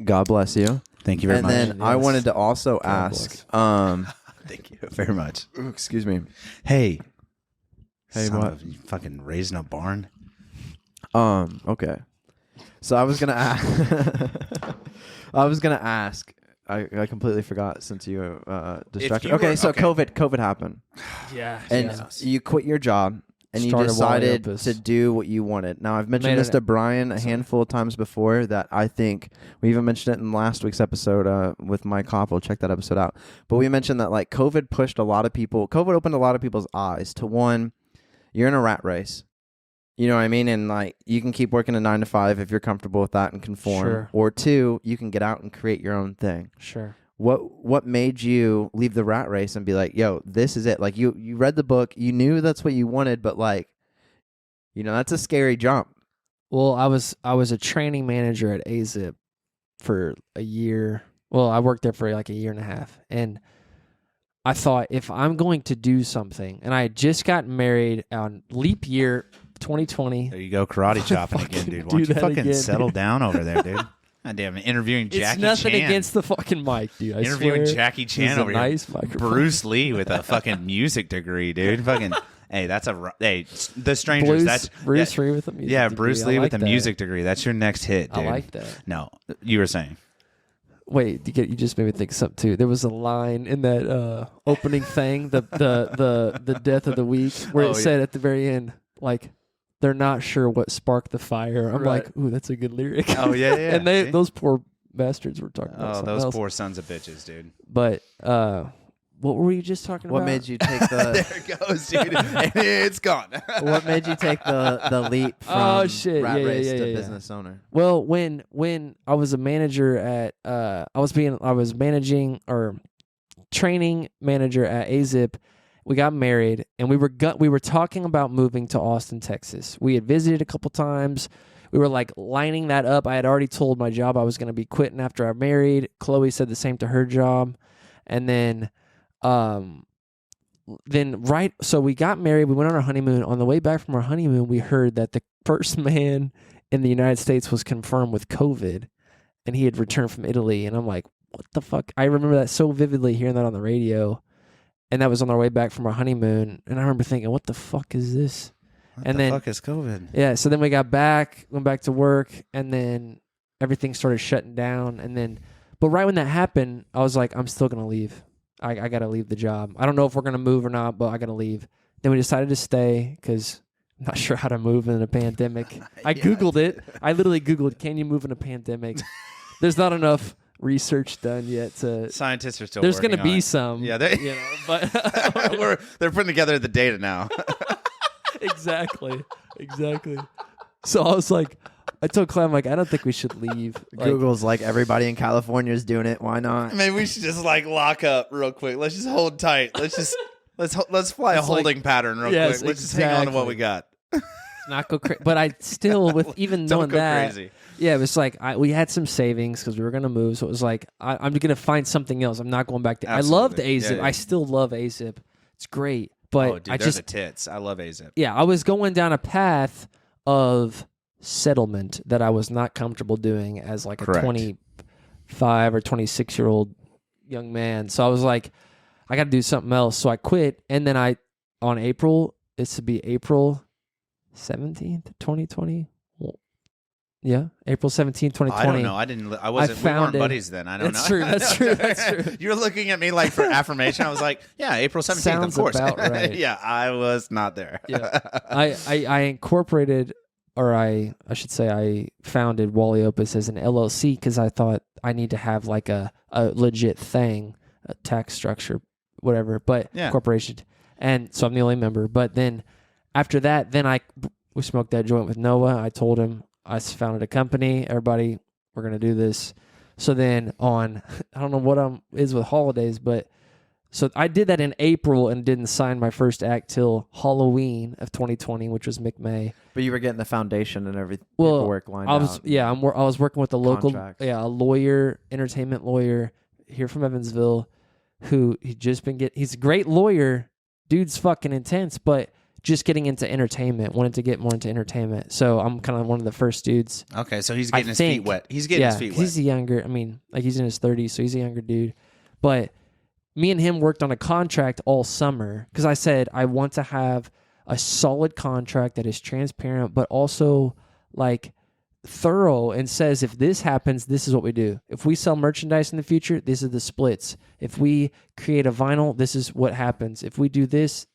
God bless you. Thank you very much. And then I wanted to also ask... Thank you very much. Excuse me. Hey, what? You fucking raising a barn? Okay. So I was gonna ask. I completely forgot since you distracted. Okay, so COVID happened. Yeah. And you quit your job and you decided to do what you wanted. Now I've mentioned this to Brian a handful of times before, that I think we even mentioned it in last week's episode with Mike Koppel. Check that episode out. But we mentioned that like COVID opened a lot of people's eyes to, one, you're in a rat race. You know what I mean? And like, you can keep working a 9 to 5 if you're comfortable with that and conform. Sure. Or two, you can get out and create your own thing. Sure. What made you leave the rat race and be like, yo, this is it? Like you read the book, you knew that's what you wanted, but like, you know, that's a scary jump. Well, I was a training manager at AZIP for a year. Well, I worked there for like a year and a half, and I thought, if I'm going to do something, and I had just gotten married on leap year 2020. There you go, karate chopping again, dude. Why don't you fucking settle down over there, dude? God damn it, interviewing Jackie Chan. It's nothing against the fucking mic, dude. I interviewing swear. Jackie Chan over nice here. microphone. Bruce Lee with a fucking music degree, dude. Fucking, hey, The Strangers. Bruce Lee with a music degree. Bruce Lee with a that. music degree. That's your next hit, dude. I like that. No, you were saying. Wait, you just made me think of something too. There was a line in that opening thing, the death of the week, where it said at the very end, like, they're not sure what sparked the fire. I'm like, ooh, that's a good lyric. Oh yeah, yeah. And those poor bastards were talking about something else. Poor sons of bitches, dude. But what were you just talking about? What made you take the? There it goes, dude. And it's gone. What made you take the leap from rat race to business owner? Well, when I was a manager at I was managing or training manager at AZIP. We got married, and we were talking about moving to Austin, Texas. We had visited a couple times. We were like lining that up. I had already told my job I was going to be quitting after I married. Chloe said the same to her job. And then so we got married. We went on our honeymoon. On the way back from our honeymoon, we heard that the first man in the United States was confirmed with COVID, and he had returned from Italy. And I'm like, what the fuck? I remember that so vividly, hearing that on the radio. And that was on our way back from our honeymoon. And I remember thinking, what the fuck is this? What the fuck is COVID? Yeah, so then we got back, went back to work, and then everything started shutting down. But right when that happened, I was like, I'm still going to leave. I got to leave the job. I don't know if we're going to move or not, but I got to leave. Then we decided to stay because I'm not sure how to move in a pandemic. I Googled it. I literally Googled, can you move in a pandemic? There's not enough research done yet to scientists are still there's going to be some but they're putting together the data now. exactly so I was like, I told Clay, I'm like, I don't think we should leave. Google's like, everybody in California is doing it, why not? Maybe we should just like lock up real quick. Let's just hold tight. Let's fly a holding pattern real quick. Let's just hang on to what we got. not go crazy. But I still, with even Don't knowing go that, crazy. yeah, it was like we had some savings because we were gonna move. So it was like I'm gonna find something else. I'm not going back to. Absolutely. I loved AZIP. Yeah. I still love AZIP. It's great, but Oh, dude, I they're just the tits. I love AZIP. yeah, I was going down a path of settlement that I was not comfortable doing as like Correct. a 25 or 26-year-old young man. So I was like, I got to do something else. So I quit, and then it's to be April 17th, 2020. Yeah, April 17th, 2020. I don't know. I wasn't. We weren't buddies then. I don't That's know. true. That's true. That's true. You're looking at me like for affirmation. I was like, yeah, April 17th, Sounds of course. about right. Yeah, I was not there. Yeah. I incorporated, or I should say I founded Wally Opus as an LLC because I thought I need to have like a legit thing, a tax structure, whatever, but Yeah. corporation. And so I'm the only member. But then after that, we smoked that joint with Noah. I told him I founded a company. Everybody, we're going to do this. So then I don't know what is with holidays, but so I did that in April and didn't sign my first act till Halloween of 2020, which was McMay. But you were getting the foundation and everything Well, work lined I was out. I was working with a local Contracts. a lawyer, entertainment lawyer here from Evansville, who he's a great lawyer, dude's fucking intense, but just getting into entertainment, wanted to get more into entertainment. So I'm kind of one of the first dudes. Okay, so he's I getting his feet think- wet. He's getting his feet wet. He's a younger. I mean, like he's in his 30s, so he's a younger dude. But me and him worked on a contract all summer because I said I want to have a solid contract that is transparent, but also like thorough and says if this happens, this is what we do. If we sell merchandise in the future, these are the splits. If we create a vinyl, this is what happens. If we do this,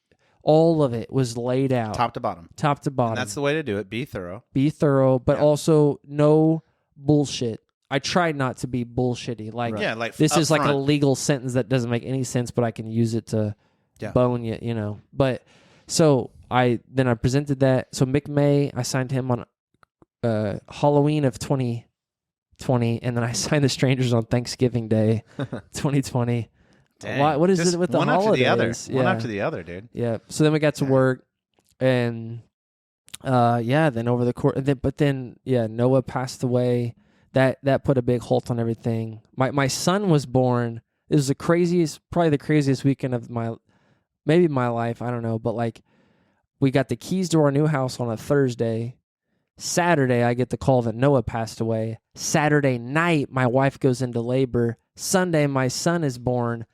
all of it was laid out, top to bottom. top to bottom. And that's the way to do it. Be thorough. Be thorough, but Yeah. also no bullshit. I tried not to be bullshitty. Like, Yeah, like this up is like a front. legal sentence that doesn't make any sense, but I can use it to Yeah. bone you, you know. But so I presented that. So Mick May, I signed him on Halloween of 2020, and then I signed the Strangers on Thanksgiving Day, 2020. Dang. Why, what is Just it with the one holidays? after the other? One Yeah. after the other, dude. Yeah. So then we got to Yeah. work, and then over the course, but then Noah passed away. That put a big halt on everything. My son was born. It was probably the craziest weekend of my life. I don't know, but like we got the keys to our new house on a Thursday. Saturday, I get the call that Noah passed away. Saturday night, my wife goes into labor. Sunday, my son is born.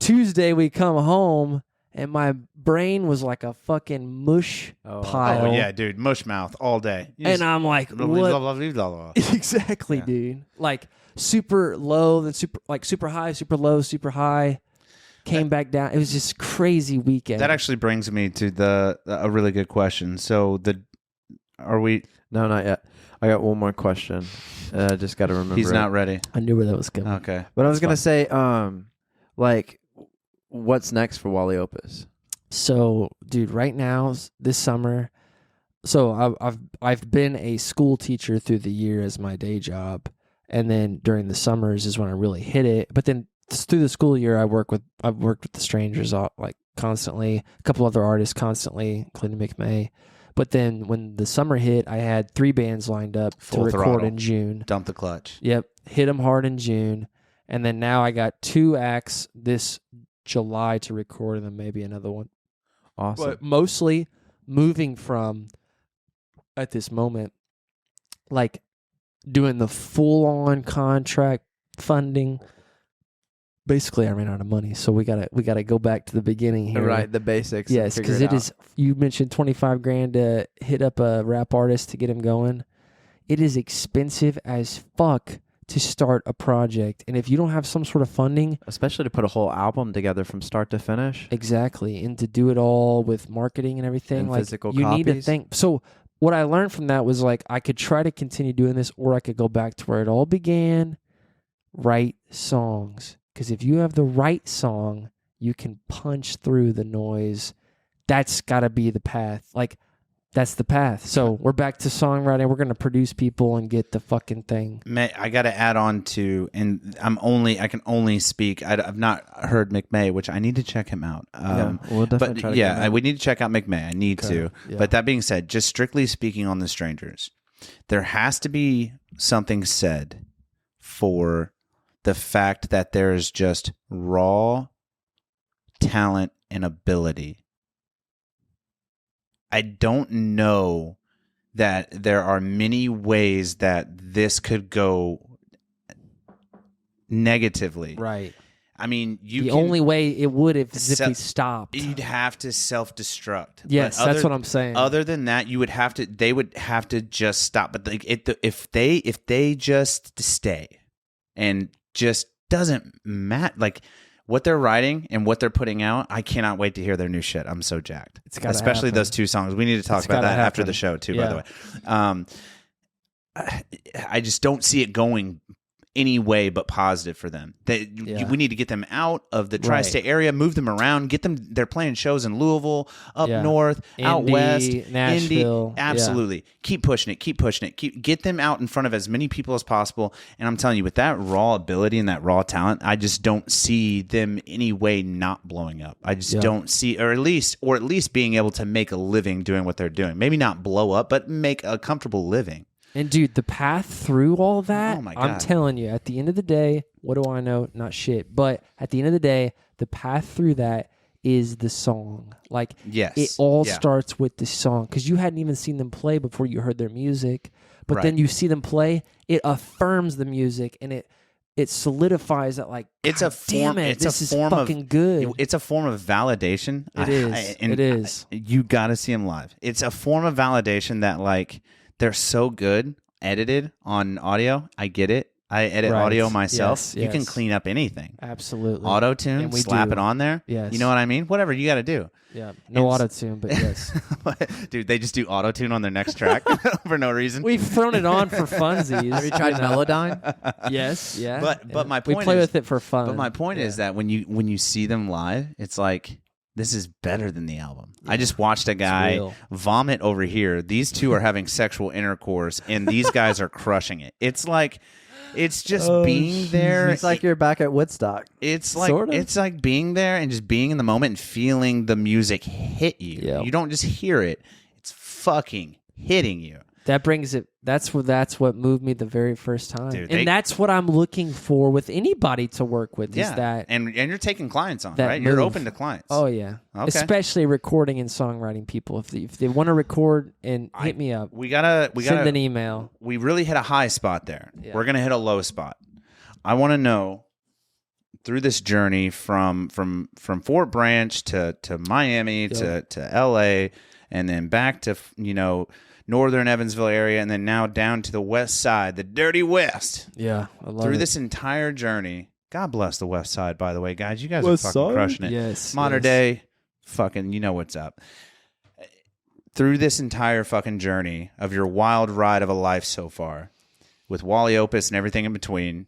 Tuesday, we come home, and my brain was like a fucking mush pile. Oh yeah, dude, mush mouth all day. You And just- I'm like, blah, what? blah, blah, blah, blah, blah. Exactly, Yeah. dude. Like super low, then super high, super low, super high. Came back down. It was just crazy weekend. That actually brings me to a really good question. So are we? No, not yet. I got one more question. I just got to remember. He's it. not ready. I knew where that was going. Okay. But I was That's gonna fine. say, like, what's next for Wally Opus? So, dude, right now, this summer, so I've been a school teacher through the year as my day job, and then during the summers is when I really hit it. But then through the school year, I've worked with the Strangers like constantly, a couple other artists constantly, including McMay. But then when the summer hit, I had 3 bands lined up Full to record throttle. in June. Dump the clutch. Yep, hit them hard in June, and then now I got 2 acts this July to record, and then maybe another one. Awesome. But mostly moving from, at this moment, like doing the full-on contract funding. Basically, I ran out of money, so we gotta go back to the beginning here. Right, the basics. and Yes, figure because it it is. You mentioned $25,000 to hit up a rap artist to get him going. It is expensive as fuck to start a project, and if you don't have some sort of funding, especially to put a whole album together from start to finish. exactly, and to do it all with marketing and everything, And like physical you need to copies. think. So what I learned from that was like I could try to continue doing this, or I could go back to where it all began. Write songs, because if you have the right song, you can punch through the noise. That's got to be the path. Like That's the path. So we're back to songwriting. We're going to produce people and get the fucking thing. I got to add on to, and I can only speak. I've not heard McMay, which I need to check him out. We'll definitely try to get him out. We need to check out McMay. I need to. Yeah. But that being said, just strictly speaking on the Strangers, there has to be something said for the fact that there is just raw talent and ability. I don't know that there are many ways that this could go negatively. Right. I mean, the only way it would is if we stopped. You'd have to self-destruct. Yes, that's what I'm saying. Other than that, they would have to just stop. But if they just stay and just doesn't matter, like what they're writing and what they're putting out, I cannot wait to hear their new shit. I'm so jacked. It's gotta especially happen. those 2 songs. We need to talk about that after the show too, by the way. I just don't see it going any way but positive for them. We need to get them out of the tri-state area, move them around, get them. They're playing shows in Louisville, up north, out west, Nashville. Indy. Absolutely, keep pushing it. Get them out in front of as many people as possible. And I'm telling you, with that raw ability and that raw talent, I just don't see them any way not blowing up. I just don't see, or at least being able to make a living doing what they're doing. Maybe not blow up, but make a comfortable living. And dude, the path through all that, Oh my God. I'm telling you, at the end of the day, what do I know? Not shit. But at the end of the day, the path through that is the song. Like, it all starts with the song. Because you hadn't even seen them play before you heard their music. But then you see them play, it affirms the music, and it solidifies that, like, it's a form. This is fucking good. It's a form of validation. It is. You got to see them live. It's a form of validation that, like, they're so good edited on audio. I get it. I edit audio myself. Yes, you can clean up anything. Absolutely. Auto-tune, slap it on there. Yes. You know what I mean? Whatever you got to do. Yeah. No auto-tune, but yes. Dude, they just do auto-tune on their next track for no reason. We've thrown it on for funsies. Have you tried Melodyne? Yes, yeah. But my point we play with it for fun. But my point is that when you see them live, it's like, this is better than the album. Yeah. I just watched a guy vomit over here. These two are having sexual intercourse, and these guys are crushing it. It's like, it's just being there. It's like you're back at Woodstock. It's like sort of. It's like being there and just being in the moment and feeling the music hit you. Yep. You don't just hear it; it's fucking hitting you. That brings it. That's what moved me the very first time, Dude, that's what I'm looking for with anybody to work with. Is that and you're taking clients on, that right? move. You're open to clients. Oh yeah, okay. Especially recording and songwriting people. If they want to record and hit me up, we gotta send an email. We really hit a high spot there. Yeah. We're gonna hit a low spot. I want to know through this journey from Fort Branch to Miami to LA, and then back to northern Evansville area, and then now down to the west side, the dirty west. Yeah, I love Through it. this entire journey, God bless the west side, by the way, guys. You guys West are fucking side? crushing it. Yes, Modern day, fucking, you know what's up. Through this entire fucking journey of your wild ride of a life so far, with Wally Opus and everything in between,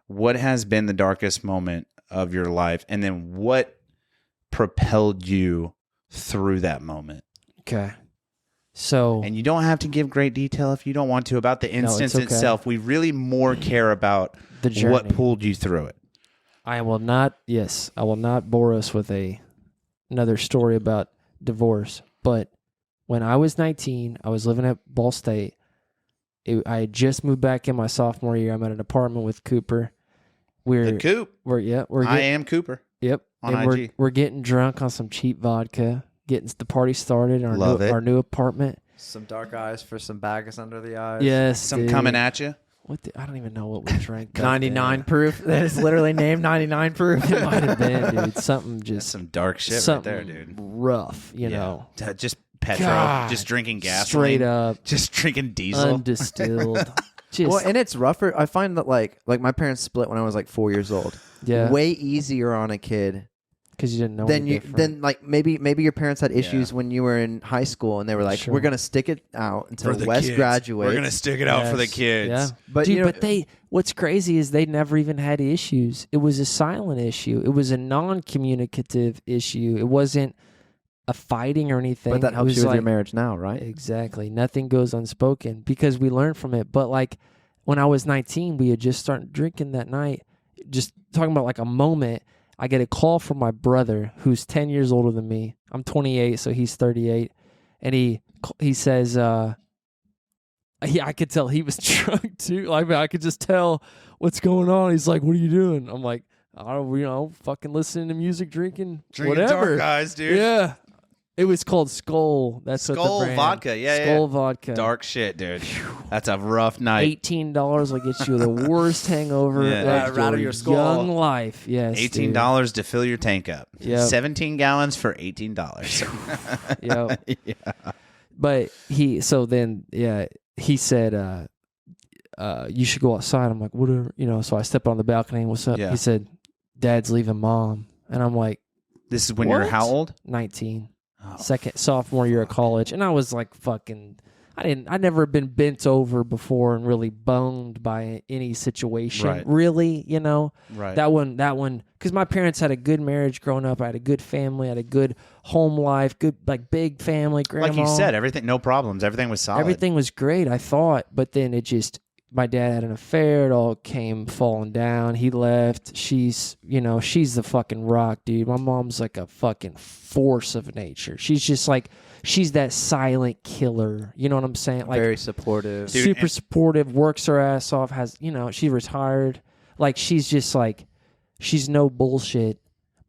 what has been the darkest moment of your life, and then what propelled you through that moment? Okay. So, and you don't have to give great detail if you don't want to about the instance itself. We really more care about the journey. What pulled you through it. I will not bore us with another story about divorce. But when I was 19, I was living at Ball State. I had just moved back in my sophomore year. I'm at an apartment with Cooper. The Coop. I am Cooper. Yep. On and IG. We're getting drunk on some cheap vodka. Getting the party started in our new apartment. Some dark eyes for some bags under the eyes. Yes, some coming at you. I don't even know what we drank. 99 proof. That is literally named 99 proof. It might have been, dude. Something just some dark shit right there, dude. Rough, you know. Just petrol. God, just drinking gasoline. Straight up. Just drinking diesel. Undistilled. Well, and it's rougher. I find that like my parents split when I was like 4 years old. Yeah. Way easier on a kid. Because you didn't know. Then like maybe your parents had issues when you were in high school, and they were like, "We're gonna stick it out until Wes graduates. We're gonna stick it out for the kids." Yeah, but dude, what's crazy is they never even had issues. It was a silent issue. It was a non-communicative issue. It wasn't a fighting or anything. But that It helps was you with your like- marriage now, right? Exactly. Nothing goes unspoken because we learned from it. But like when I was 19, we had just started drinking that night. Just talking about like a moment, I get a call from my brother who's 10 years older than me. I'm 28, so he's 38. And he says, I could tell he was drunk too. Like, I could just tell what's going on. He's like, "What are you doing?" I'm like, fucking listening to music, drinking whatever. dark eyes, dude. Yeah. It was called Skull. That's what Skull the brand. vodka. Yeah, Skull yeah. vodka. Dark shit, dude. That's a rough night. $18 will get you the worst hangover Yeah. of Rattle your your skull. young life. Yes, $18 to fill your tank up. Yep. 17 gallons for $18. Yep. Yeah. But he said, you should go outside. I'm like, whatever, so I step on the balcony. What's up? Yeah. He said, Dad's leaving Mom. And I'm like, This is when you're What? how old? 19. Oh, Sophomore year of college. And I was like I'd never been bent over before and really boned by any situation. Right. Really, right. that one, because my parents had a good marriage growing up. I had a good family, I had a good home life, good, like, big family, grandma. Like you said, everything, no problems. Everything was solid. Everything was great, I thought, but then my dad had an affair. It all came falling down. He left. She's the fucking rock, dude. My mom's like a fucking force of nature. She's just like, she's that silent killer. You know what I'm saying? Like, Very supportive. Dude, super supportive, works her ass off, she retired. Like, she's just like, she's no bullshit.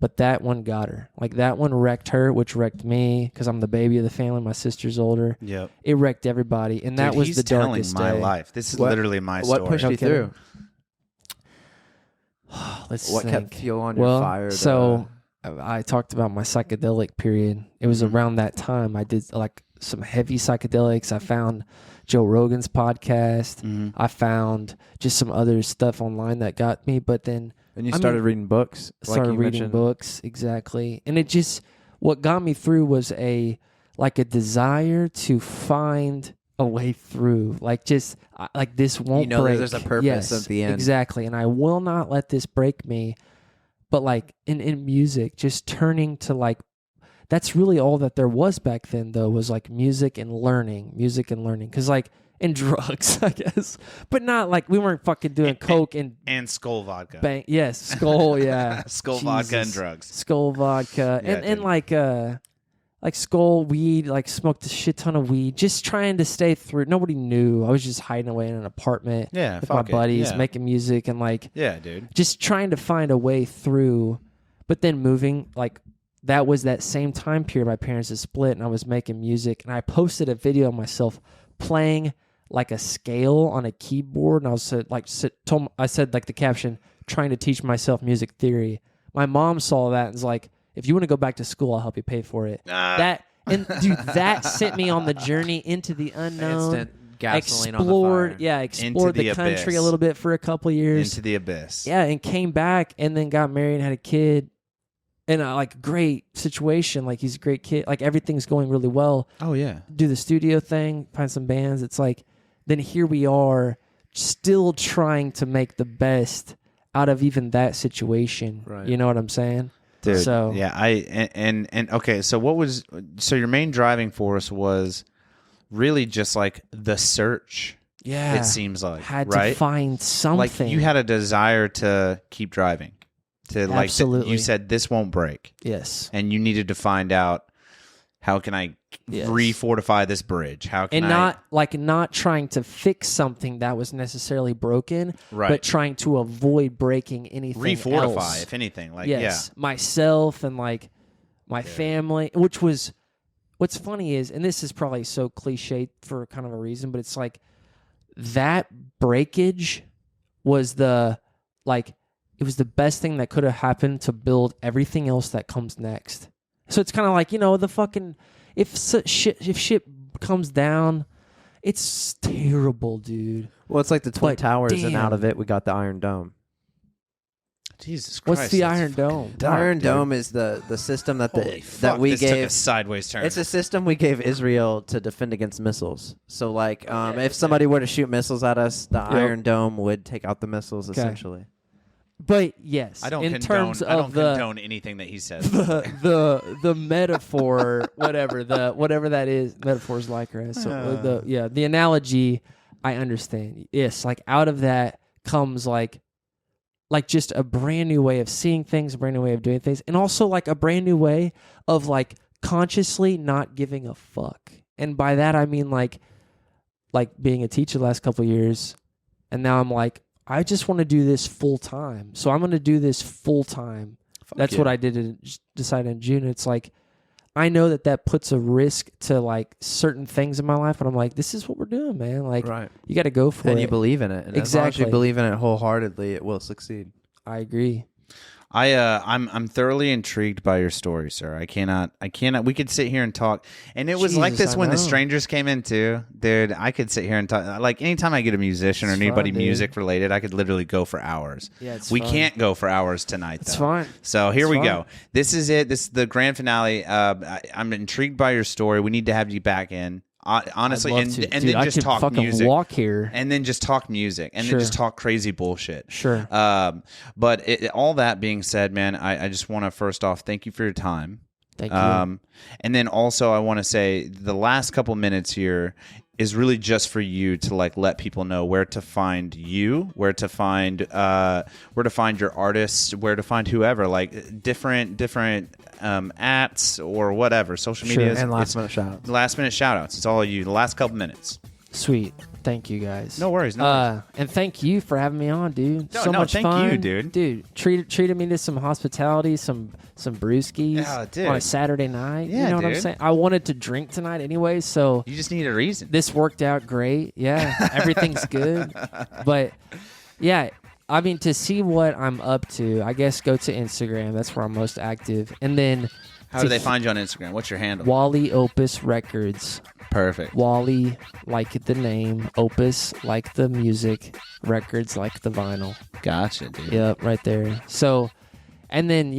But that one got her. Like, that one wrecked her, which wrecked me because I'm the baby of the family. My sister's older. Yep. It wrecked everybody, and that Dude, was he's the telling darkest my day. life. This is What- literally my story. What pushed you Okay. through? Let's What think. kept fuel on your Well, fire? so I talked about my psychedelic period. It was around that time I did like some heavy psychedelics. I found Joe Rogan's podcast. Mhm. I found just some other stuff online that got me, but then and you I started mean, reading books. like started you reading mentioned. books, exactly. And it just, what got me through was a desire to find a way through, like this won't break. There's a purpose Yes, at the end. exactly. And I will not let this break me. But like in music, just turning to like, that's really all that there was back then, though, was like music and learning. Because like, and drugs, I guess, but not like, we weren't fucking doing coke and Skull vodka. bang. Yes, Skull, yeah. Skull vodka and Jesus. drugs. Skull vodka, Yeah, and dude. like Skull weed, like smoked a shit ton of weed, just trying to stay through. Nobody knew. I was just hiding away in an apartment Yeah, with my fuck it. buddies, Yeah. making music, and like Yeah, dude. just trying to find a way through. But then moving, like, that was that same time period my parents had split, and I was making music, and I posted a video of myself playing like a scale on a keyboard, and I was I said like the caption, trying to teach myself music theory. My mom saw that and was like, if you want to go back to school, I'll help you pay for it. That sent me on the journey into the unknown. Instant gasoline Explored on the fire. explored Into the the country abyss. a little bit for a couple years. Into the abyss. Yeah, and came back and then got married and had a kid. And like, great situation. Like, he's a great kid. Like, everything's going really well. Oh, yeah. Do the studio thing, find some bands. It's like, then here we are still trying to make the best out of even that situation. Right. You know what I'm saying? Dude, So- yeah, and okay, so your main driving force was really just like the search. Yeah. It seems like, Had right? to find something. Like, you had a desire to keep driving. To like, Absolutely. you said this won't break, Yes. and you needed to find out how can I Yes. refortify this bridge? How can And I not trying to fix something that was necessarily broken, Right. but trying to avoid breaking anything refortify, else. if anything? Like, Yes, myself and like my family, which was, what's funny is, and this is probably so cliche for kind of a reason, but it's like that breakage was it was the best thing that could have happened to build everything else that comes next. So it's kind of like, the fucking, if shit comes down, it's terrible, dude. Well, it's like the Twin But Towers, and out damn. of it, we got the Iron Dome. Jesus Christ. What's the that's Iron fucking Dome? The dark, Iron dude. Dome is the system that Holy that fuck, we this took a gave. sideways turn. It's a system we gave Israel to defend against missiles. So, like, if somebody were to shoot missiles at us, the Iron Dome would take out the missiles, essentially. But yes, I don't in condone. terms I don't of the condone anything that he says. the metaphor, whatever that is, metaphors like right. So the analogy, I understand. Yes, like out of that comes like just a brand new way of seeing things, a brand new way of doing things, and also like a brand new way of like consciously not giving a fuck. And by that I mean like being a teacher the last couple of years, and now I'm like, I just want to do this full time. So I'm going to do this full time. That's what I decided in June. It's like, I know that puts a risk to like certain things in my life, but I'm like, this is what we're doing, man. Like, you got to go for it. And you believe in it. And as long as you believe in it wholeheartedly, it will succeed. I agree. I'm thoroughly intrigued by your story, sir. I cannot. We could sit here and talk, and it was like this when the strangers came in too, dude. I could sit here and talk. Like anytime I get a musician or anybody music related, I could literally go for hours. Yeah, we can't go for hours tonight, though. It's fine. So here we go. This is it. This is the grand finale. I'm intrigued by your story. We need to have you back in. Honestly, and Dude, then just talk music. Walk here, and then just talk music, and then just talk crazy bullshit. Sure. But all that being said, man, I just want to first off thank you for your time. Thank you. And then also I want to say the last couple minutes here is really just for you to like let people know where to find you, where to find your artists, where to find whoever, like different ats or whatever, social media. And last minute shout outs. It's all you. The last couple minutes. Sweet. Thank you guys. No worries. No worries. And thank you for having me on, dude. No, much thank fun. you, dude. Dude, treated me to some hospitality, some brewskis on a Saturday night. Yeah, you know what I'm saying? I wanted to drink tonight anyway, so you just need a reason. This worked out great. Yeah, everything's good. But yeah, I mean, to see what I'm up to, I guess go to Instagram. That's where I'm most active. And then how do they find you on Instagram? What's your handle? Wally Opus Records. Perfect. Wally, like the name. Opus, like the music. Records, like the vinyl. Gotcha, dude. Yep, right there. So, and then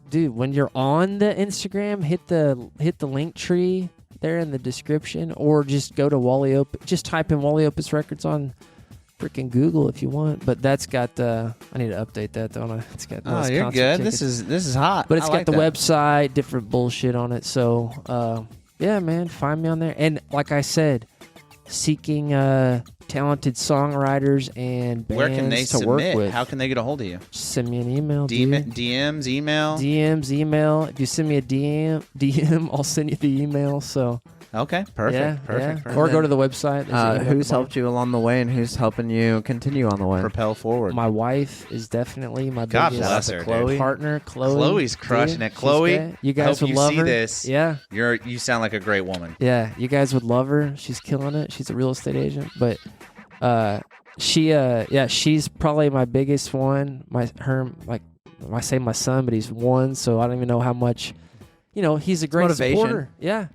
dude, when you're on the Instagram, hit the link tree there in the description, or just go to Wally Opus. Just type in Wally Opus Records on freaking Google if you want. But that's got I need to update that, don't I? It's got you're good. Tickets. This is hot. But it's got the website, different bullshit on it. So yeah, man, find me on there. And like I said, seeking talented songwriters and bands where can they to submit? Work with. How can they get a hold of you? Just send me an email. DMs, email. If you send me a DM, I'll send you the email. So. Okay, perfect. Or go to the website. Who's helped you along the way, and who's helping you continue on the way? Propel forward. My wife is definitely my God biggest bless her, partner. Chloe's crushing it. Chloe, you guys would love her. This. Yeah, you sound like a great woman. Yeah, you guys would love her. She's killing it. She's a real estate agent, but she's probably my biggest one. I say my son, but he's one, so I don't even know how much. You know, he's a great supporter. Yeah.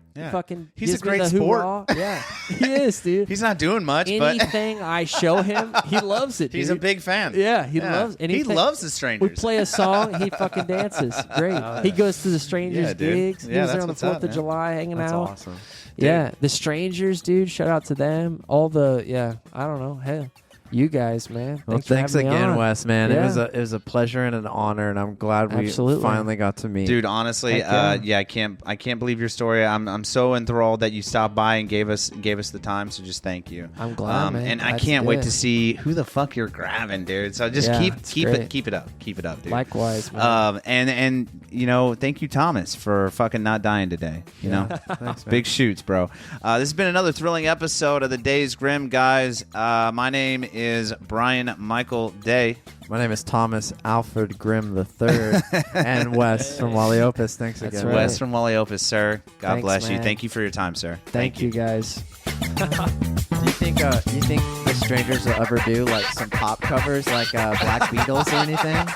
He's a great sport. Yeah, he is, dude. He's not doing much, anything I show him, he loves it. Dude. He's a big fan. Yeah, he loves. He loves the Strangers. We play a song, he fucking dances. Great. He goes to the Strangers gigs. Yeah, he's there on the 4th of July hanging out. That's awesome. Dude. Yeah, the Strangers, dude. Shout out to them. All the I don't know. Hell. You guys, man. Thanks again, Wes, man. Yeah. It was a pleasure and an honor, and I'm glad we finally got to meet. Dude, honestly, I can't believe your story. I'm so enthralled that you stopped by and gave us the time. So just thank you. I'm glad, man. And I can't wait to see who the fuck you're grabbing, dude. So just keep it up, dude. Likewise, man. And thank you, Thomas, for fucking not dying today. You know, thanks, man. Big shoots, bro. This has been another thrilling episode of the Days Grimm, guys. My name is Brian Michael Day. My name is Thomas Alfred Grimm III, and Wes from Wally Opus. Thanks again. Right. Wes from Wally Opus, sir. God bless you. Man. Thank you for your time, sir. Thank you, guys. Do you think the Strangers will ever do like some pop covers like Black Beatles or anything?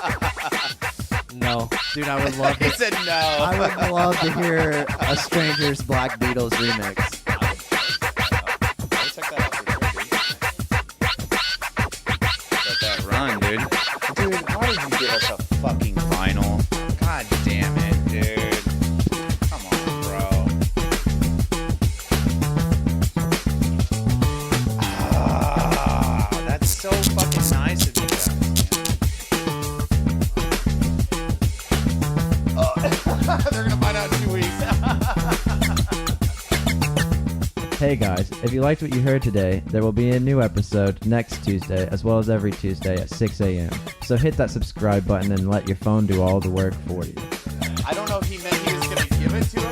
No. Dude, I would love He said no. I would love to hear a Strangers Black Beatles remix. Dude, why did you give us a fucking vinyl? God damn it, dude. Come on, bro. That's so fucking nice of you guys, man. Hey guys, if you liked what you heard today, there will be a new episode next Tuesday, as well as every Tuesday at 6 a.m. So hit that subscribe button and let your phone do all the work for you. I don't know if he meant he was going to give it to us.